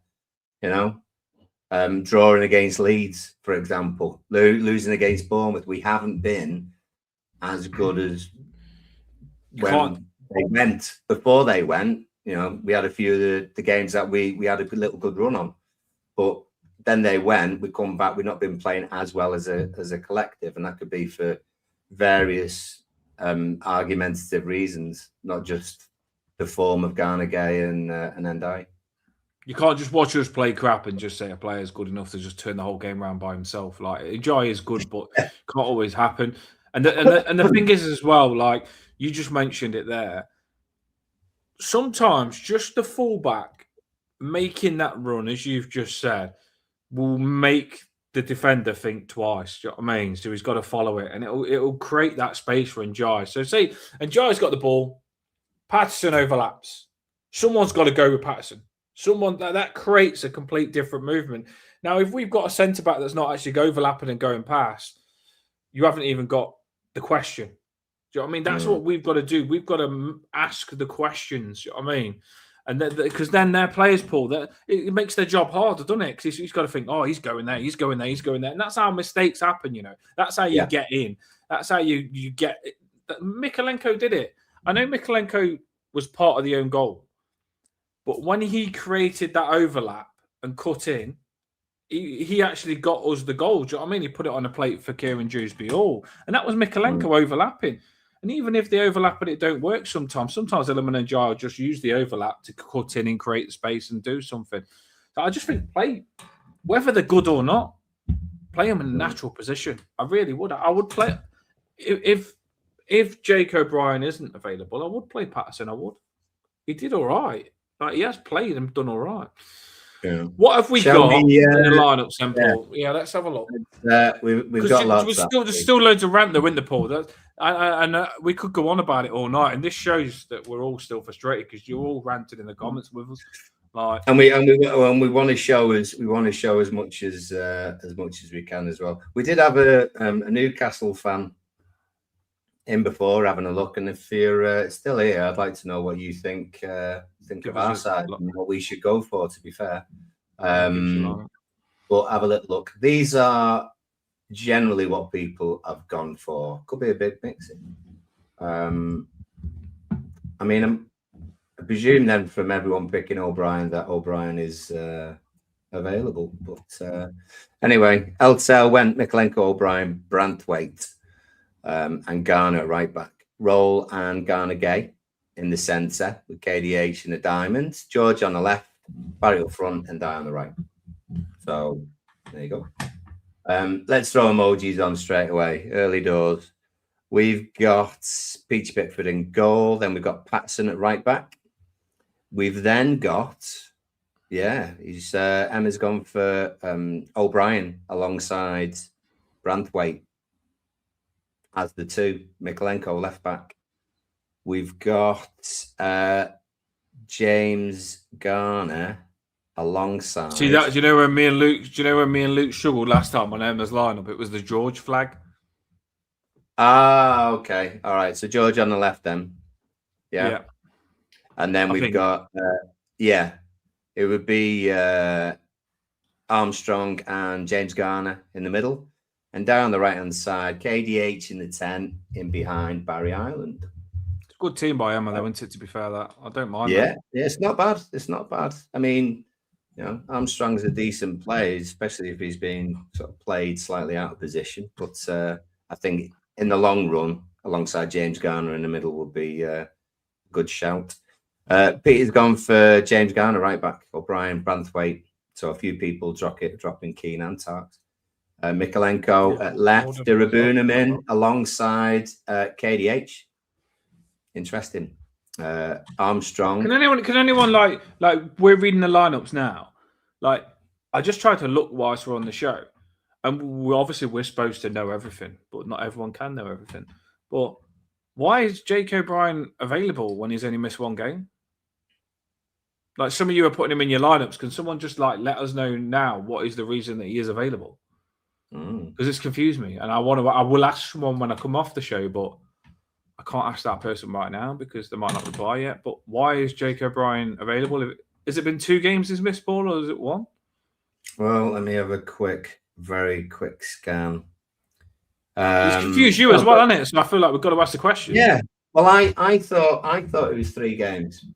Drawing against Leeds, for example, losing against Bournemouth, we haven't been as good as when they went. Before they went, we had a few of the games that we had a little good run on, but then they went, we come back, we've not been playing as well as a collective, and that could be for various argumentative reasons, not just the form of Gana Gay and Endai. You can't just watch us play crap and just say a player's good enough to just turn the whole game around by himself. Like, Njai is good, but can't always happen. And the thing is as well, like you just mentioned it there, sometimes just the fullback making that run, as you've just said, will make the defender think twice. Do you know what I mean? So he's got to follow it, and it'll create that space for Njai. So say Njai's got the ball, Patterson overlaps. Someone's got to go with Patterson. Someone that creates a complete different movement. Now, if we've got a centre back that's not actually overlapping and going past, you haven't even got the question. Do you know what I mean? That's what we've got to do. We've got to ask the questions. Do you know what I mean? And because then their players pull, that it makes their job harder, doesn't it? Because he's got to think, oh, he's going there, he's going there, he's going there, and that's how mistakes happen. That's how you get in. That's how you get. Mykolenko did it. I know Mykolenko was part of the own goal, but when he created that overlap and cut in, he actually got us the goal. Do you know what I mean? He put it on a plate for Kieran Dewsbury Hall. And that was Mykolenko overlapping. And even if the overlap and it don't work sometimes Ilman and Jai just use the overlap to cut in and create space and do something. So I just think play, whether they're good or not, play them in a natural position. I really would. I would play if Jake O'Brien isn't available, I would play Patterson. I would. He did all right. Like, he has played and done all right. Yeah. What have we got in the lineup, Paul? Yeah, let's have a look. We've got lots. There's still loads of rant though in the poll. And we could go on about it all night. And this shows that we're all still frustrated because you're all ranting in the comments with us. Like, and we want to show as much as we can as well. We did have a Newcastle fan in before having a look, and if you're still here, I'd like to know what you think of our side and what we should go for, to be fair. But have a little look. These are generally what people have gone for. Could be a big mix. I mean, I presume then from everyone picking O'Brien that O'Brien is available. But anyway, LTL went Mykolenko, O'Brien, Branthwaite, and Garner at right back. Roll and Garner Gay in the centre with KDH and the diamonds. George on the left, Barry up front, and Di on the right. So there you go. Let's throw emojis on straight away. Early doors. We've got Peach Pickford in goal. Then we've got Patterson at right back. We've then got, Emma's gone for O'Brien alongside Branthwaite as the two. Mykolenko left back. We've got James Garner alongside. See that? Do you know where me and Luke struggled last time on Emma's lineup? It was the George flag. Ah, okay, all right. So George on the left then. Yeah. And then we've got it would be Armstrong and James Garner in the middle, and down on the right hand side, KDH in the 10, in behind Barry Ireland. Good team by Emma, though, isn't it? To be fair, that I don't mind. Yeah, it's not bad. It's not bad. I mean, Armstrong's a decent player, especially if he's being sort of played slightly out of position. But I think in the long run, alongside James Garner in the middle would be a good shout. Peter's gone for James Garner, right back, O'Brien, Branthwaite. So a few people dropping Keane and Tarks. Mikolenko at left, Dirabunamin alongside KDH. Interesting. Armstrong. Can anyone like we're reading the lineups now? Like, I just tried to look whilst we're on the show, and we're supposed to know everything, but not everyone can know everything. But why is Jake O'Brien available when he's only missed one game? Like, some of you are putting him in your lineups. Can someone just like let us know now what is the reason that he is available? Because it's confused me, and I will ask someone when I come off the show, but I can't ask that person right now because they might not reply yet. But why is Jake O'Brien available? Has it been 2 games he's missed, Paul, or is it 1? Well, let me have a very quick scan. It's confused you as well, hasn't it? So I feel like we've got to ask the question. Yeah. Well, I thought it was 3 games.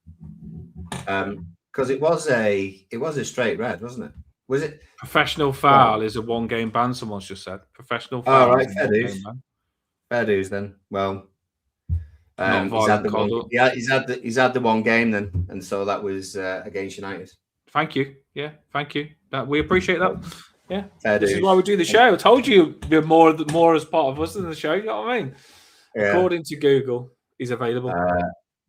Because it was a straight red, wasn't it? Was it? Professional foul is a 1-game ban. Someone's just said professional foul. Oh, right, fair dues then. Well, he's had the 1 game then, and so that was against United. Thank you. Yeah, thank you. We appreciate that. Yeah, fair this dues. is why we do the show. I told you you're more as part of us than the show. You know what I mean? Yeah. According to Google, he's available.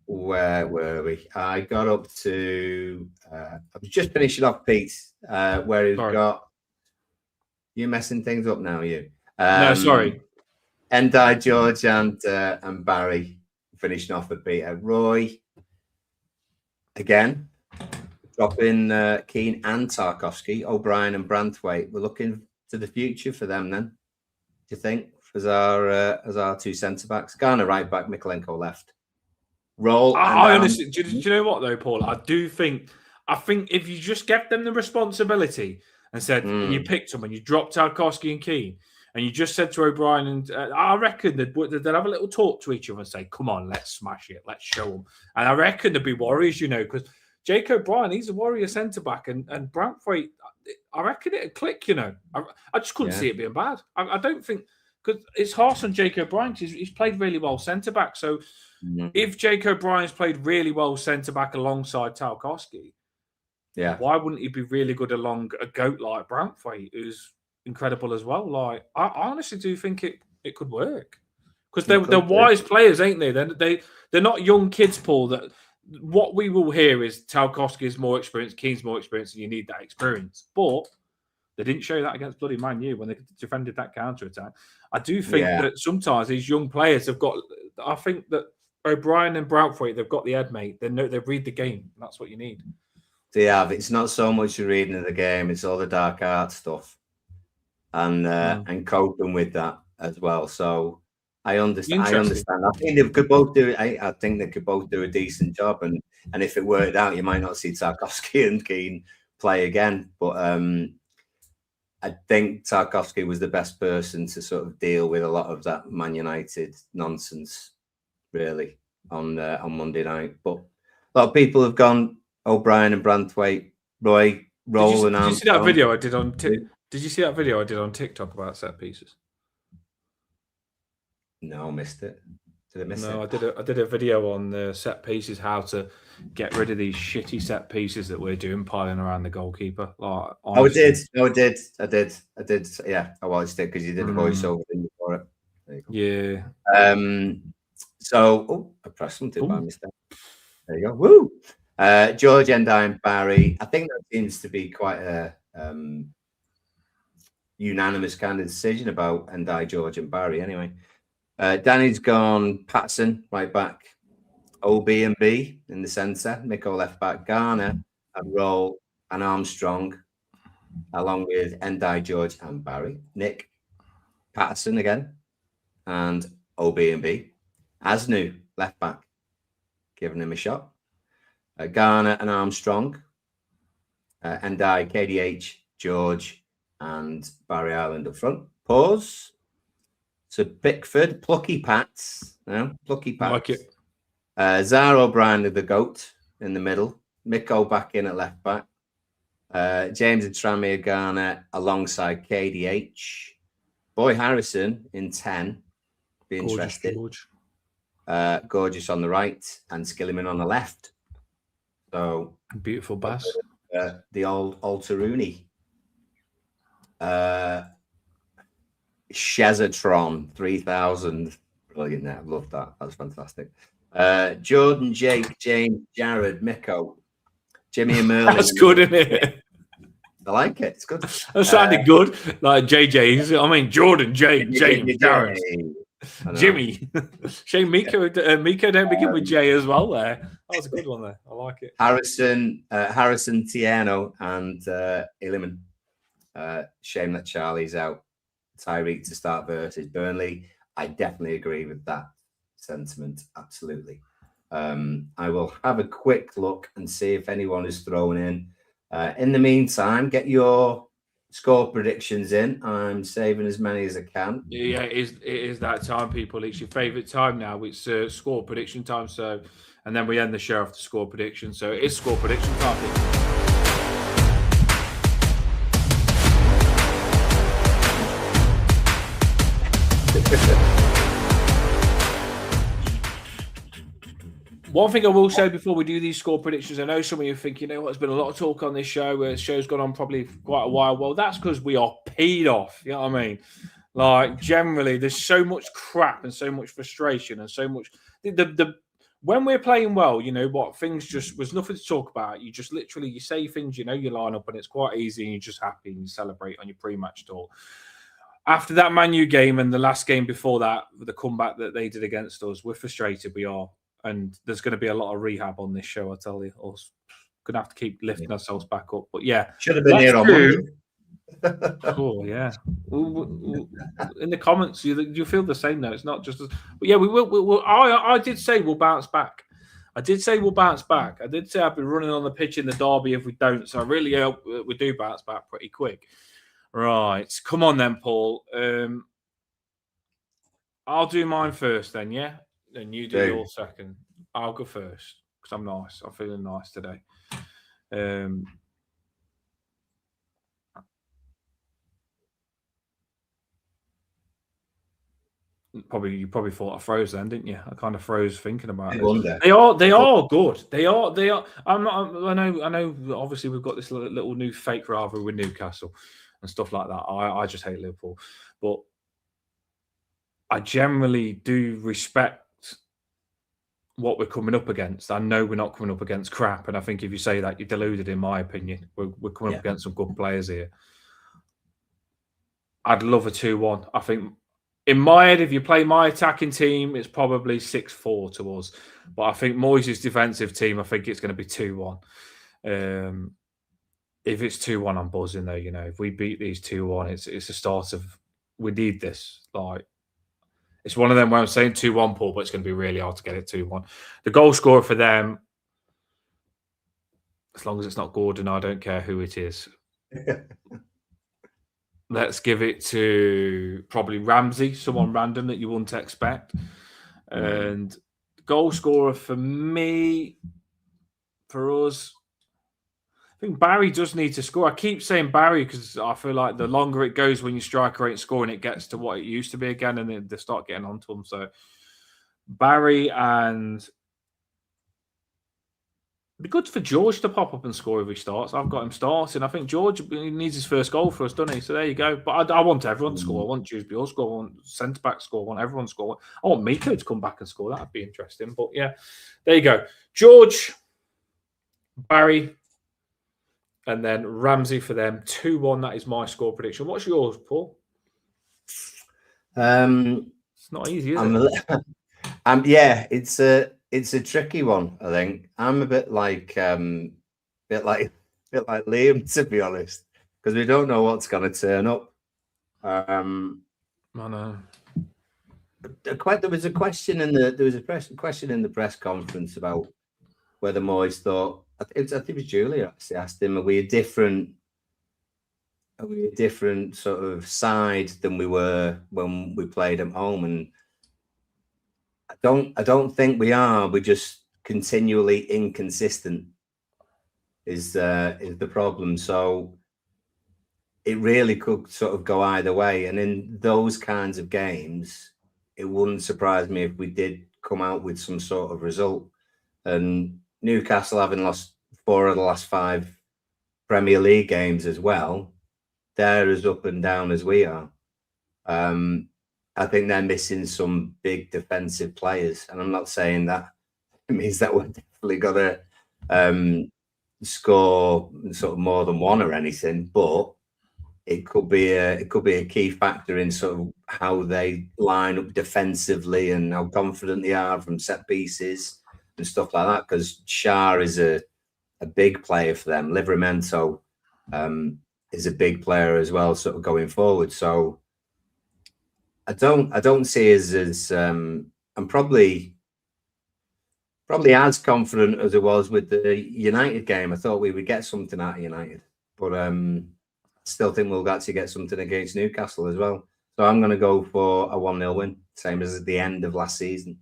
Where were we? I got up to. I was just finishing off Pete, where he's got. You're messing things up now, you. No, sorry. Endai, George, and Barry finishing off with Peter. Roy again, dropping Keane and Tarkowski, O'Brien and Branthwaite. We're looking to the future for them then. Do you think as our 2 centre backs? Garner right back, Mikolenko left. Roll. I honestly, do you know what though, Paul? I think if you just gave them the responsibility and said you picked them and you dropped Tarkowski and Keane and you just said to O'Brien and I reckon they'd have a little talk to each other and say, "Come on, let's smash it, let's show them." And I reckon there'd be worries, because Jake O'Brien, he's a warrior centre back, and Branthwaite, I reckon it'd click. I just couldn't see it being bad. I don't think. Because it's harsh on Jake O'Brien because he's played really well centre-back. So if Jake O'Brien's played really well centre-back alongside Tarkowski, why wouldn't he be really good along a goat like Branthwaite, who's incredible as well? Like, I honestly do think it could work. Because they're wise players, ain't they? They're not young kids, Paul. That what we will hear is Tarkowski is more experienced, Keane's more experienced, and you need that experience. But they didn't show that against bloody Man U when they defended that counter-attack. I do think that sometimes these young players have got... I think that O'Brien and Branthwaite, they've got the head, mate. They read the game. That's what you need. They have. It's not so much the reading of the game. It's all the dark art stuff. And coping with that as well. So I understand. I think they could both do it. I think they could both do a decent job. And if it worked out, you might not see Tarkowski and Keane play again. But... I think Tarkowski was the best person to sort of deal with a lot of that Man United nonsense, really, on Monday night. But a lot of people have gone O'Brien and Branthwaite, Roy, Roll and Armstrong. Did you see that video I did on? Did you see that video I did on TikTok about set pieces? No, I missed it. Did I miss it? No, I did a video on the set pieces, how to get rid of these shitty set pieces that we're doing, piling around the goalkeeper. Like, I did. Yeah, I watched it because you did a voiceover for it. Yeah. I pressed something by mistake. There you go. Woo! George, Endai, and Barry. I think that seems to be quite a unanimous kind of decision about Endai, George, and Barry. Anyway. Danny's gone Patson, right back. OB and B in the centre. Miko left back. Garner and Roll and Armstrong, along with Endai, George and Barry. Nick, Patterson again, and OB and B. Asnu, left back, giving him a shot. Garner and Armstrong. Endai, KDH, George, and Barry Ireland up front. Pause. So Pickford, Plucky Pats. Plucky Pats. Like it. Zara O'Brien with the GOAT in the middle. Miko back in at left back. James and Tranmere Garner alongside KDH. Boy Harrison in 10. Be interested. Gorgeous. Gorgeous on the right and Skilliman on the left. So beautiful bass. The old Alteruni. Shazatron 3000. Brilliant. I love that. That's fantastic. Jordan, Jake, James, Jared, Miko, Jimmy and Merlin. That's good, isn't it? I like it. It's good. That sounded good. Like JJ's. I mean, Jordan, Jake, James, Jared, Jimmy. Shame Miko don't begin with J as well there. That was a good one there. I like it. Harrison, Tiano, and Illiman. Shame that Charlie's out. Tyreek to start versus Burnley. I definitely agree with that sentiment. Absolutely. I will have a quick look and see if anyone is thrown in. In the meantime, get your score predictions in. I'm saving as many as I can. Yeah, it is that time, people. It's your favourite time now. It's score prediction time. So, and then we end the show after score prediction. So it is score prediction time, people. One thing I will say before we do these score predictions, I know some of you think, you know what, there's been a lot of talk on this show. The show's gone on probably quite a while. Well, that's because we are peed off. You know what I mean? Like, generally, there's so much crap and so much frustration and so much. When we're playing well, you know what, things just was nothing to talk about. You just literally, you say things, you know, you line up and it's quite easy and you're just happy and you celebrate on your pre-match talk. After that Man U game and the last game before that, the comeback that they did against us, we're frustrated. We are. And there's going to be a lot of rehab on this show, I tell you. We're going to have to keep lifting ourselves back up. But yeah. Should have been here on Monday. Oh, yeah. In the comments, you feel the same, though. It's not just... But yeah, we will. I did say we'll bounce back. I did say we'll bounce back. I did say I'd be running on the pitch in the derby if we don't. So I really hope we do bounce back pretty quick. Right. Come on then, Paul. I'll do mine first then, yeah? Then you do your second. I'll go first because I'm nice. I'm feeling nice today. You probably thought I froze then, didn't you? I kind of froze thinking about it. They are good. They are. I know. Obviously, we've got this little new fake rivalry with Newcastle and stuff like that. I just hate Liverpool, but I generally do respect what we're coming up against. I know we're not coming up against crap, and I think if you say that, you're deluded, in my opinion. We're coming up against some good players here. I'd love a 2-1. I think, in my head, if you play my attacking team, it's probably 6-4 to us. But I think Moyes' defensive team, I think it's going to be 2-1. If it's 2-1, I'm buzzing though. You know, if we beat these 2-1, it's the start of, we need this. Like, it's one of them where I'm saying 2-1, Paul, but it's going to be really hard to get it 2-1. The goal scorer for them, as long as it's not Gordon, I don't care who it is. Let's give it to probably Ramsey, someone random that you wouldn't expect. And goal scorer for me, for us, I think Barry does need to score. I keep saying Barry because I feel like the longer it goes when your striker ain't scoring, it gets to what it used to be again, and then they start getting onto them. So Barry, and it'd be good for George to pop up and score if he starts. I've got him starting. I think George needs his first goal for us, doesn't he? So there you go. But I want everyone to score. I want Dewsbury to score. I want centre back to score. I want everyone to score. I want Miko to come back and score. That'd be interesting. But yeah, there you go. George, Barry, and then Ramsey for them. 2-1. That is my score prediction. What's yours, Paul? It's not easy, is it? It's a tricky one. I think I'm a bit like Liam, to be honest, because we don't know what's going to turn up. I know. There was a question in the press conference about whether Moyes thought. I think it was Julia actually asked him, are we a different sort of side than we were when we played at home? And I don't think we are. We're just continually inconsistent is the problem. So it really could sort of go either way. And in those kinds of games, it wouldn't surprise me if we did come out with some sort of result. And Newcastle having lost 4 of the last 5 Premier League games as well, they're as up and down as we are. I think they're missing some big defensive players, and I'm not saying that it means that we're definitely got to score sort of more than one or anything, but it could be a key factor in sort of how they line up defensively and how confident they are from set pieces and stuff like that. Because Shah is a big player for them. Livramento is a big player as well, sort of going forward. So I don't see us as I'm probably as confident as I was with the United game. I thought we would get something out of United, but still think we'll actually get something against Newcastle as well. So I'm going to go for a 1-0 win, same as at the end of last season.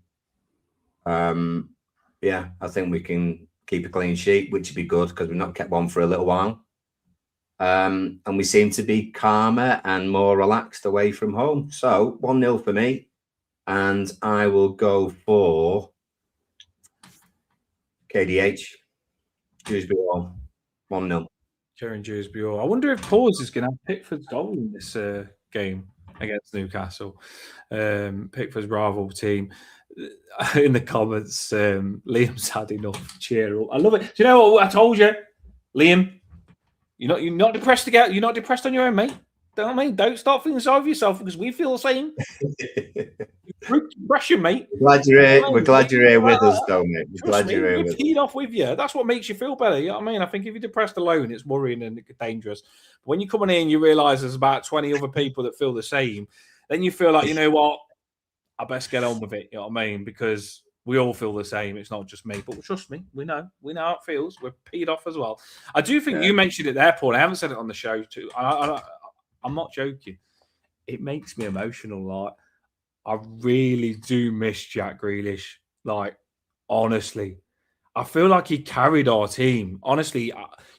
Yeah, I think we can keep a clean sheet, which would be good because we've not kept one for a little while. And we seem to be calmer and more relaxed away from home. So 1-0 for me. And I will go for KDH. Dewsbury Hall. 1-0. Kieran Dewsbury. I wonder if Paws is going to have Pickford's goal in this game against Newcastle. Pickford's rival team. In the comments, Liam's had enough. Cheer up. I love it. Do you know what I told you, Liam? You're not depressed again. You're not depressed on your own, mate. Don't Don't start feeling sorry for yourself because we feel the same. Depression, mate. We're glad you're here with us, though, mate. We're glad you're here with us. We're peed off with you. That's what makes you feel better. You know what I mean? I think if you're depressed alone, it's worrying and dangerous. But when you come in here and you realise there's about 20 other people that feel the same, then you feel like, you know what? I best get on with it. You know what I mean? Because we all feel the same. It's not just me. But trust me, we know how it feels. We're peed off as well. I do think you mentioned it there, Paul. I haven't said it on the show too. I'm not joking. It makes me emotional. Like, I really do miss Jack Grealish. Like, honestly, I feel like he carried our team. Honestly,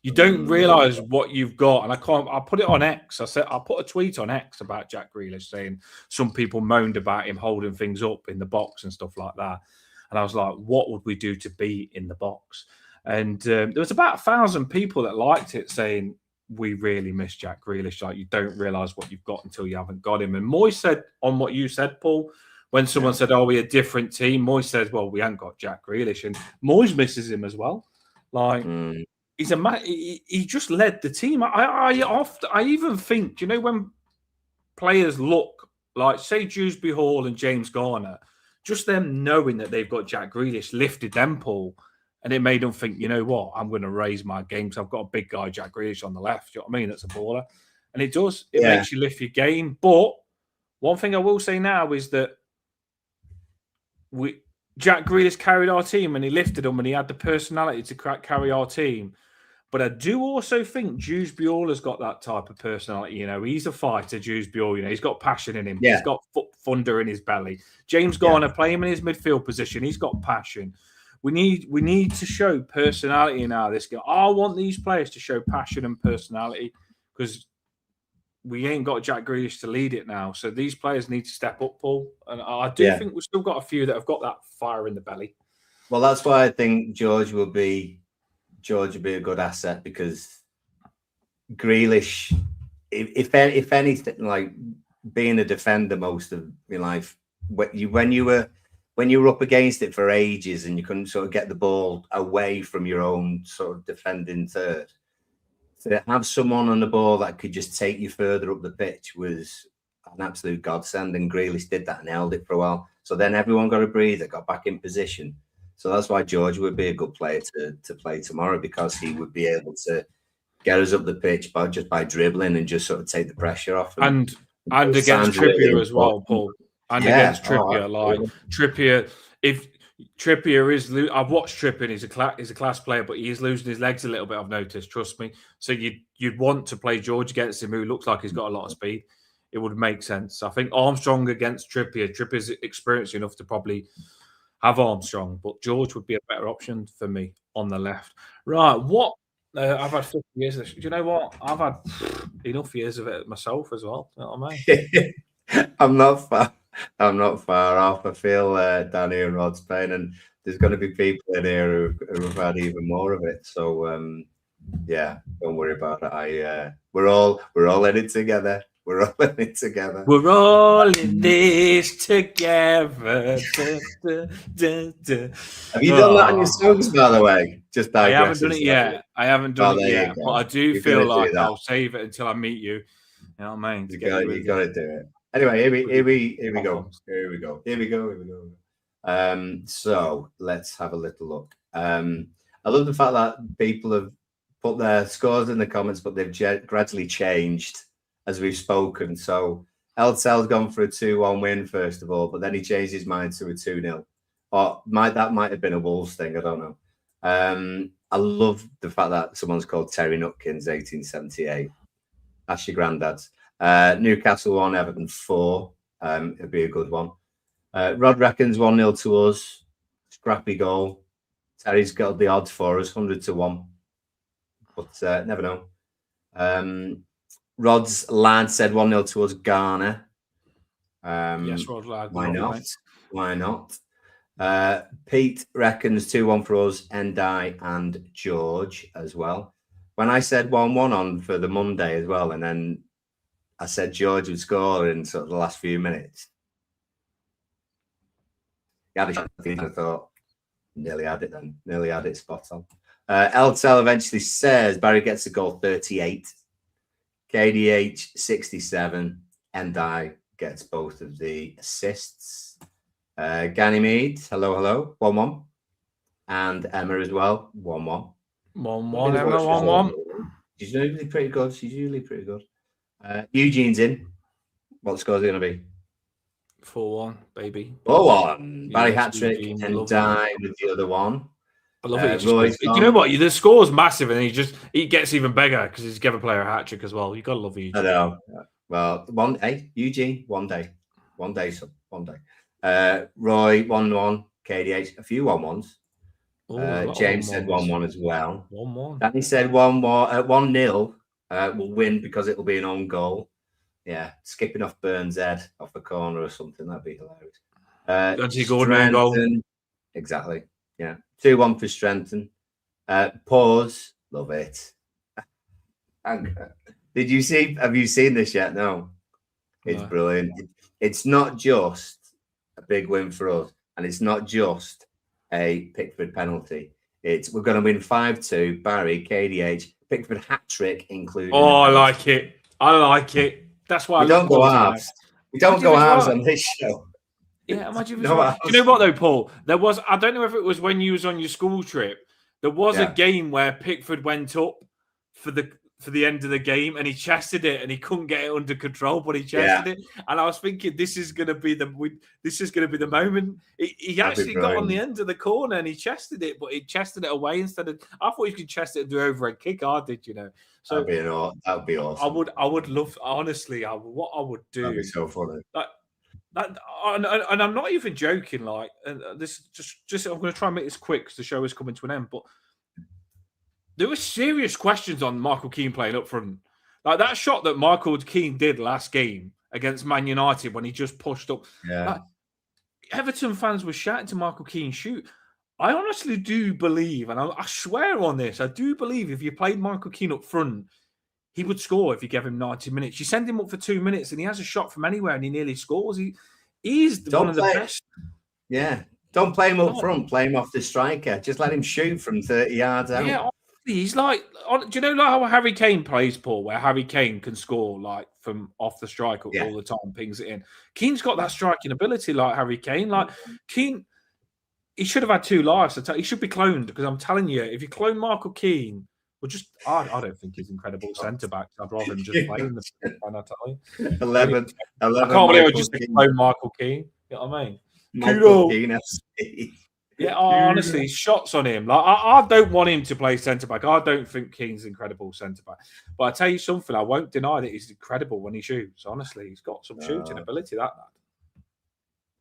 you don't realise what you've got. And I put it on X. I put a tweet on X about Jack Grealish saying some people moaned about him holding things up in the box and stuff like that. And I was like, what would we do to be in the box? And there was about 1,000 people that liked it saying, we really miss Jack Grealish. Like, you don't realise what you've got until you haven't got him. And Moyes said on what you said, Paul, when someone said, "Oh, we're a different team," Moyes says, "Well, we haven't got Jack Grealish," and Moyes misses him as well. Like, he's he just led the team. I even think, you know, when players look like, say, Dewsbury Hall and James Garner, just them knowing that they've got Jack Grealish lifted them, Paul. And it made them think, you know what, I'm going to raise my game because I've got a big guy, Jack Grealish, on the left. You know what I mean? That's a baller. And it does. It makes you lift your game. But one thing I will say now is that Jack Grealish carried our team and he lifted them and he had the personality to carry our team. But I do also think Dewsbury Hall has got that type of personality. You know, he's a fighter, Dewsbury Hall. You know, he's got passion in him. Yeah. He's got thunder in his belly. James Garner, play him in his midfield position. He's got passion. We need to show personality now. This game. I want these players to show passion and personality because we ain't got Jack Grealish to lead it now. So these players need to step up, Paul. And I do think we've still got a few that have got that fire in the belly. Well, that's why I think George would be a good asset because Grealish, if anything, like being a defender most of your life, when you were up against it for ages and you couldn't sort of get the ball away from your own sort of defending third, to have someone on the ball that could just take you further up the pitch was an absolute godsend. And Grealish did that and held it for a while. So then everyone got a breather, got back in position. So that's why George would be a good player to play tomorrow because he would be able to get us up the pitch by dribbling and just sort of take the pressure off. And against Trippier as well, Paul. And against Trippier, Trippier, if Trippier is, I've watched Trippier. He's a class player, but he is losing his legs a little bit. I've noticed. Trust me. So you'd want to play George against him, who looks like he's got a lot of speed. It would make sense. I think Armstrong against Trippier. Trippier's experienced enough to probably have Armstrong, but George would be a better option for me on the left. Right. What? I've had 50 years of this. Do you know what? I've had enough years of it myself as well. You know what I mean? I'm not far. I'm not far off. I feel Danny and Rod's pain, and there's going to be people in here who have had even more of it. So yeah, don't worry about it. We're all in it together. We're all in it together. We're all in this together. Have you done that on your songs, by the way? Just I haven't done digressing it slightly. yet. I haven't done it There yet, you but I go. do You're feel gonna do like that. I'll save it until I meet you. You know what I mean? You got to do it. Anyway, here we go. So let's have a little look. I love the fact that people have put their scores in the comments, but they've gradually changed as we've spoken. So Eltel's gone for a 2-1 win first of all, but then he changed his mind to a 2-0. Or that might have been a Wolves thing. I don't know. I love the fact that someone's called Terry Nutkins 1878. That's your granddad's. Newcastle 1, Everton 4. It'd be a good one. Rod reckons 1-0 to us. Scrappy goal. Terry's got the odds for us, 100-1. But never know. Rod's lad said 1-0 to us, Ghana. Yes, Rod lad. Why not? Mate. Why not? Pete reckons 2-1 for us, Endai and George as well. When I said 1-1 on for the Monday as well, and then I said George would score in sort of the last few minutes. I thought, nearly had it then. Nearly had it spot on. Eltel eventually says Barry gets a goal 38. KDH 67. Endai gets both of the assists. Ganymede, hello. 1-1. And Emma as well, 1-1. 1-1, Emma, 1-1. She's usually pretty good. Eugene's in. What score's it going to be? 4-1, baby. 4-1. Barry hat-trick and Die with the other one. I love it. You know what? The score's massive, and he gets even bigger because he's given a player a hat-trick as well. You got to love Eugene. I know. Well, Eugene, one day. Roy, 1-1. KDH, a few 1-1s. James said 1-1 as well. 1-1. Danny said 1-0 will win because it'll be an own goal. Yeah, skipping off Burns' head off the corner or something. That'd be hilarious. Gordon goal. Exactly. Yeah. 2-1 for Strenton. Pause. Love it. Have you seen this yet? No. It's brilliant. It's not just a big win for us, and it's not just a Pickford penalty. We're going to win 5-2. Barry, KDH, Pickford hat trick included. Oh, I like it. That's why we don't go halves. We don't go halves on this show. Yeah, imagine if it was Do you know what though, Paul? I don't know if it was when you was on your school trip. There was a game where Pickford went up for the end of the game and he chested it and he couldn't get it under control, but he chested it. And I was thinking, this is going to be the moment. He actually got on the end of the corner and he chested it, but he chested it away instead of. I thought you could chest it and do overhead kick. I did, you know. So that would be awesome. I would love, honestly. What I would do. That'd be so funny. And I'm not even joking. Like this, just I'm going to try and make this quick because the show is coming to an end. But there were serious questions on Michael Keane playing up front. Like that shot that Michael Keane did last game against Man United when he just pushed up. Yeah. Like, Everton fans were shouting to Michael Keane, shoot. I honestly do believe, and I swear on this, I do believe if you played Michael Keane up front, he would score if you gave him 90 minutes. You send him up for 2 minutes and he has a shot from anywhere and he nearly scores. He's one of the best. Yeah. Don't play him up front. Play him off the striker. Just let him shoot from 30 yards out. Yeah, he's like, do you know how Harry Kane plays, Paul, where Harry Kane can score like from off the striker all the time, pings it in. Keane's got that striking ability like Harry Kane. Like Keane, he should have had 2 lives. He should be cloned because I'm telling you, if you clone Michael Keane, I don't think he's incredible centre back. I'd rather him just play in the final. I tell you, 11. I can't believe I just clone Michael Keane. You know what I mean? Michael Keane. Yeah, honestly, shots on him. Like I don't want him to play centre back. I don't think Keane's incredible centre back. But I tell you something, I won't deny that he's incredible when he shoots. Honestly, he's got some shooting ability.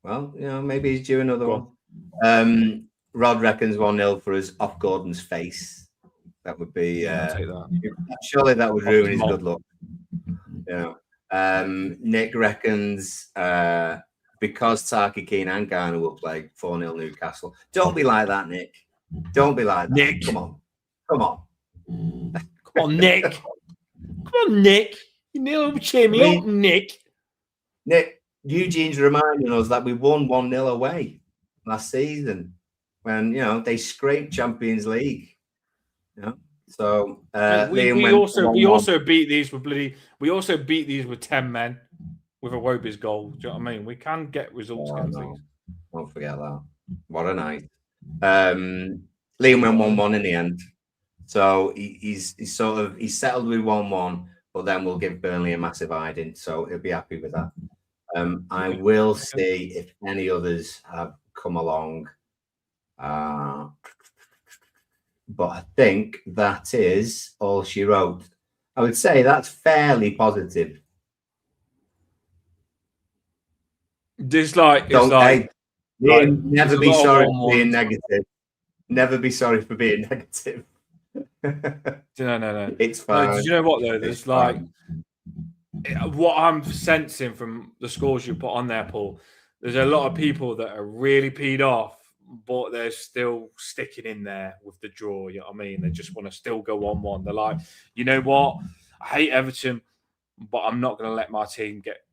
Well, maybe he's due another one. Rod reckons 1-0 for us off Gordon's face. That would be surely that would ruin his good luck. Yeah. Nick reckons because Taki Keane and Garner will play 4-0 Newcastle. Don't be like that, Nick. Don't be like that. Nick. Come on. Come on. Come on, Nick. Come on, Nick. You know, cheer me up, Nick. Nick, Eugene's reminding us that we won 1-0 away last season when, you know, they scraped Champions League. You know? So we also beat these with 10 men with a Wobie's goal. Do you know what I mean? We can get results against these. Don't forget that. What a night. Liam went 1-1 in the end. So he's settled with 1-1, but then we'll give Burnley a massive hiding. So he'll be happy with that. I will see if any others have come along. But I think that is all she wrote. I would say that's fairly positive. Never be sorry for being negative. Never be sorry for being negative. No. It's fine. No, did you know what though? There's what I'm sensing from the scores you put on there, Paul. There's a lot of people that are really peed off, but they're still sticking in there with the draw. You know what I mean? They just want to still go 1-1. They're like, you know what? I hate Everton, but I'm not going to let my team get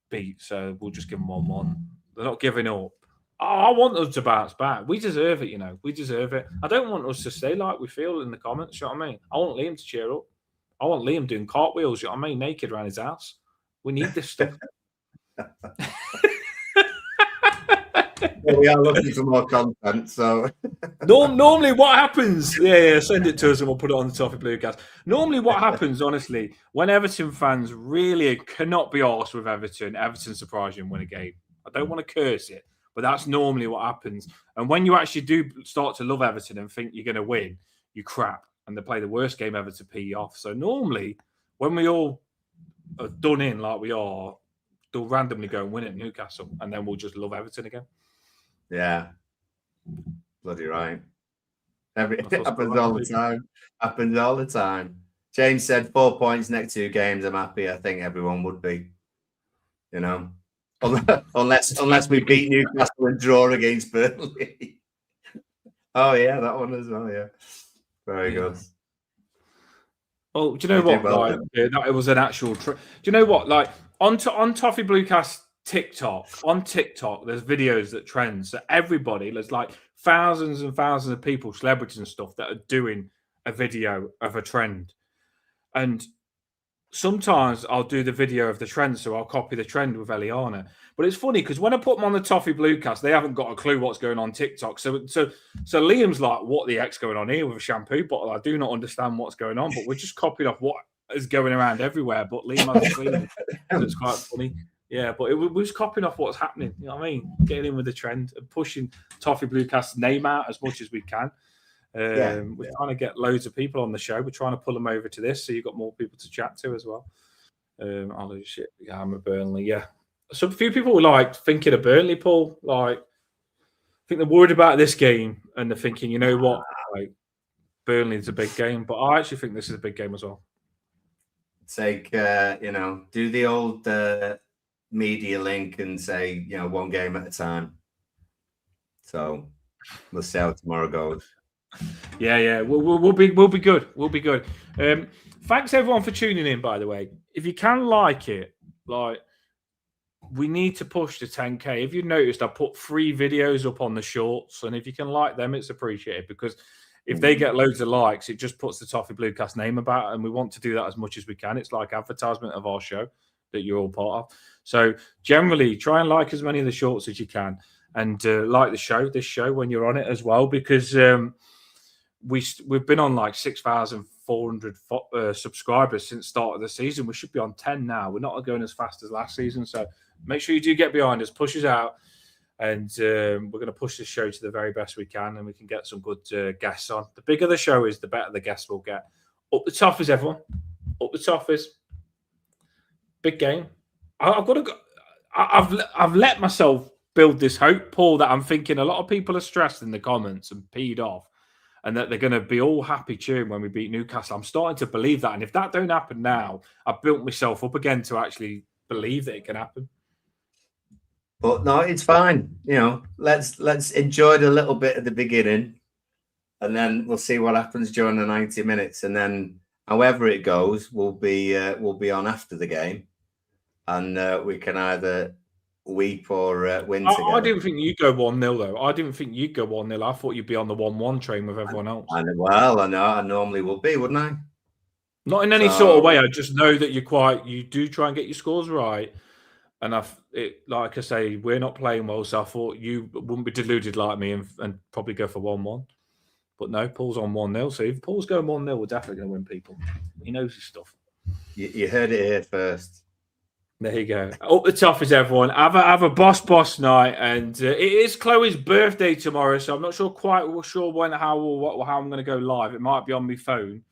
beat. So we'll just give them 1-1. They're not giving up. I want us to bounce back. We deserve it, you know. We deserve it. I don't want us to stay like we feel in the comments, you know what I mean? I want Liam to cheer up. I want Liam doing cartwheels, you know what I mean, naked around his house. We need this stuff. Well, we are looking for more content, so... Normally what happens... Yeah, send it to us and we'll put it on the Toffee Bluecast. Normally what happens, honestly, when Everton fans really cannot be arsed with Everton surprise you and win a game. I don't want to curse it, but that's normally what happens. And when you actually do start to love Everton and think you're going to win, you crap. And they play the worst game ever to pee you off. So normally, when we all are done in like we are, they'll randomly go and win at Newcastle. And then we'll just love Everton again. Yeah. Bloody right. It happens all the time. Happens all the time. James said 4 points next 2 games. I'm happy. I think everyone would be. You know? Unless we beat Newcastle and draw against Burnley. Oh, yeah, that one as well, yeah. Very good. Well, do you know what? Well, it was an actual. Do you know what? Like on Toffee Bluecast TikTok, there's videos that trend. So everybody, there's like thousands and thousands of people, celebrities and stuff that are doing a video of a trend. And sometimes I'll do the video of the trend, so I'll copy the trend with Eliana. But it's funny because when I put them on the Toffee Bluecast, they haven't got a clue what's going on TikTok. So Liam's like, "What the heck's going on here with a shampoo bottle? I do not understand what's going on." But we're just copying off what is going around everywhere. But Liam hasn't seen it. So it's quite funny. Yeah, but we're just copying off what's happening. You know what I mean? Getting in with the trend and pushing Toffee Bluecast's name out as much as we can. We're trying to get loads of people on the show. We're trying to pull them over to this, so you've got more people to chat to as well. Oh shit! Yeah, I'm a Burnley. Yeah, so a few people were like thinking of Burnley, Paul. Like, I think they're worried about this game, and they're thinking, you know what? Like, Burnley's a big game, but I actually think this is a big game as well. Take do the old media link and say, one game at a time. So we'll see how tomorrow goes. Yeah. We'll be good. We'll be good. Thanks everyone for tuning in. By the way, if you can like it, we need to push to 10K. If you've noticed, I put 3 videos up on the shorts, and if you can like them, it's appreciated because if they get loads of likes, it just puts the Toffee Bluecast name about, and we want to do that as much as we can. It's like advertisement of our show that you're all part of. So generally, try and like as many of the shorts as you can, and like this show when you're on it as well, because we've been on like 6,400 subscribers since start of the season. We should be on 10 now. We're not going as fast as last season, so make sure you do get behind us, push us out, and we're going to push this show to the very best we can, and we can get some good guests on. The bigger the show is, the better the guests will get. Up the Toffees, everyone. Up the Toffees. Big game. I've got to go. I've let myself build this hope, Paul, that I'm thinking a lot of people are stressed in the comments and peed off, and that they're going to be all happy cheering when we beat Newcastle. I'm starting to believe that, and if that don't happen now, I've built myself up again to actually believe that it can happen. But no, it's fine. Let's enjoy the little bit at the beginning, and then we'll see what happens during the 90 minutes, and then however it goes, we'll be on after the game, and we can either weep or win together. I didn't think you'd go 1-0 though. I didn't think you'd go 1-0. I thought you'd be on the 1-1 train with everyone else. I know I normally would be, wouldn't I? Not in any sort of way. I just know that you do try and get your scores right. And like I say, we're not playing well, so I thought you wouldn't be deluded like me and probably go for 1-1. But no, Paul's on 1-0. So if Paul's going 1-0, we're definitely going to win, people. He knows his stuff. You heard it here first. There you go. Up the top is everyone. Have a boss night, and it is Chloe's birthday tomorrow, so I'm not quite sure when, how I'm going to go live. It might be on my phone,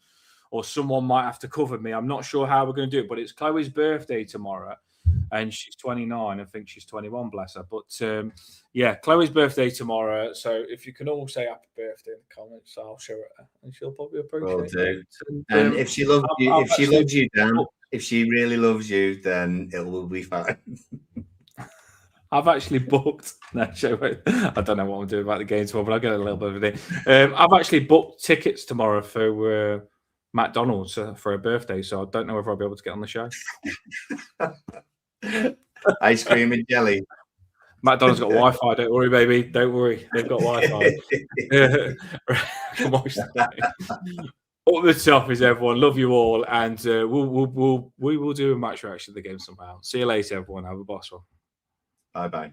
or someone might have to cover me. I'm not sure how we're going to do it, but it's Chloe's birthday tomorrow, and she's 29. I think she's 21, bless her. But yeah, Chloe's birthday tomorrow. So if you can all say happy birthday in the comments, I'll show her, and she'll probably appreciate it. And if she loves you, Dan. If she really loves you, then it will be fine. I've actually booked. No, I don't know what I'm doing about the game tomorrow, but I'll get a little bit of it. I've actually booked tickets tomorrow for McDonald's for her birthday, so I don't know if I'll be able to get on the show. Ice cream and jelly. McDonald's got Wi-Fi. Don't worry, baby. Don't worry. They've got Wi-Fi. Up the top is everyone. Love you all, and we will do a match reaction of the game somehow. See you later, everyone. Have a boss one. Bye.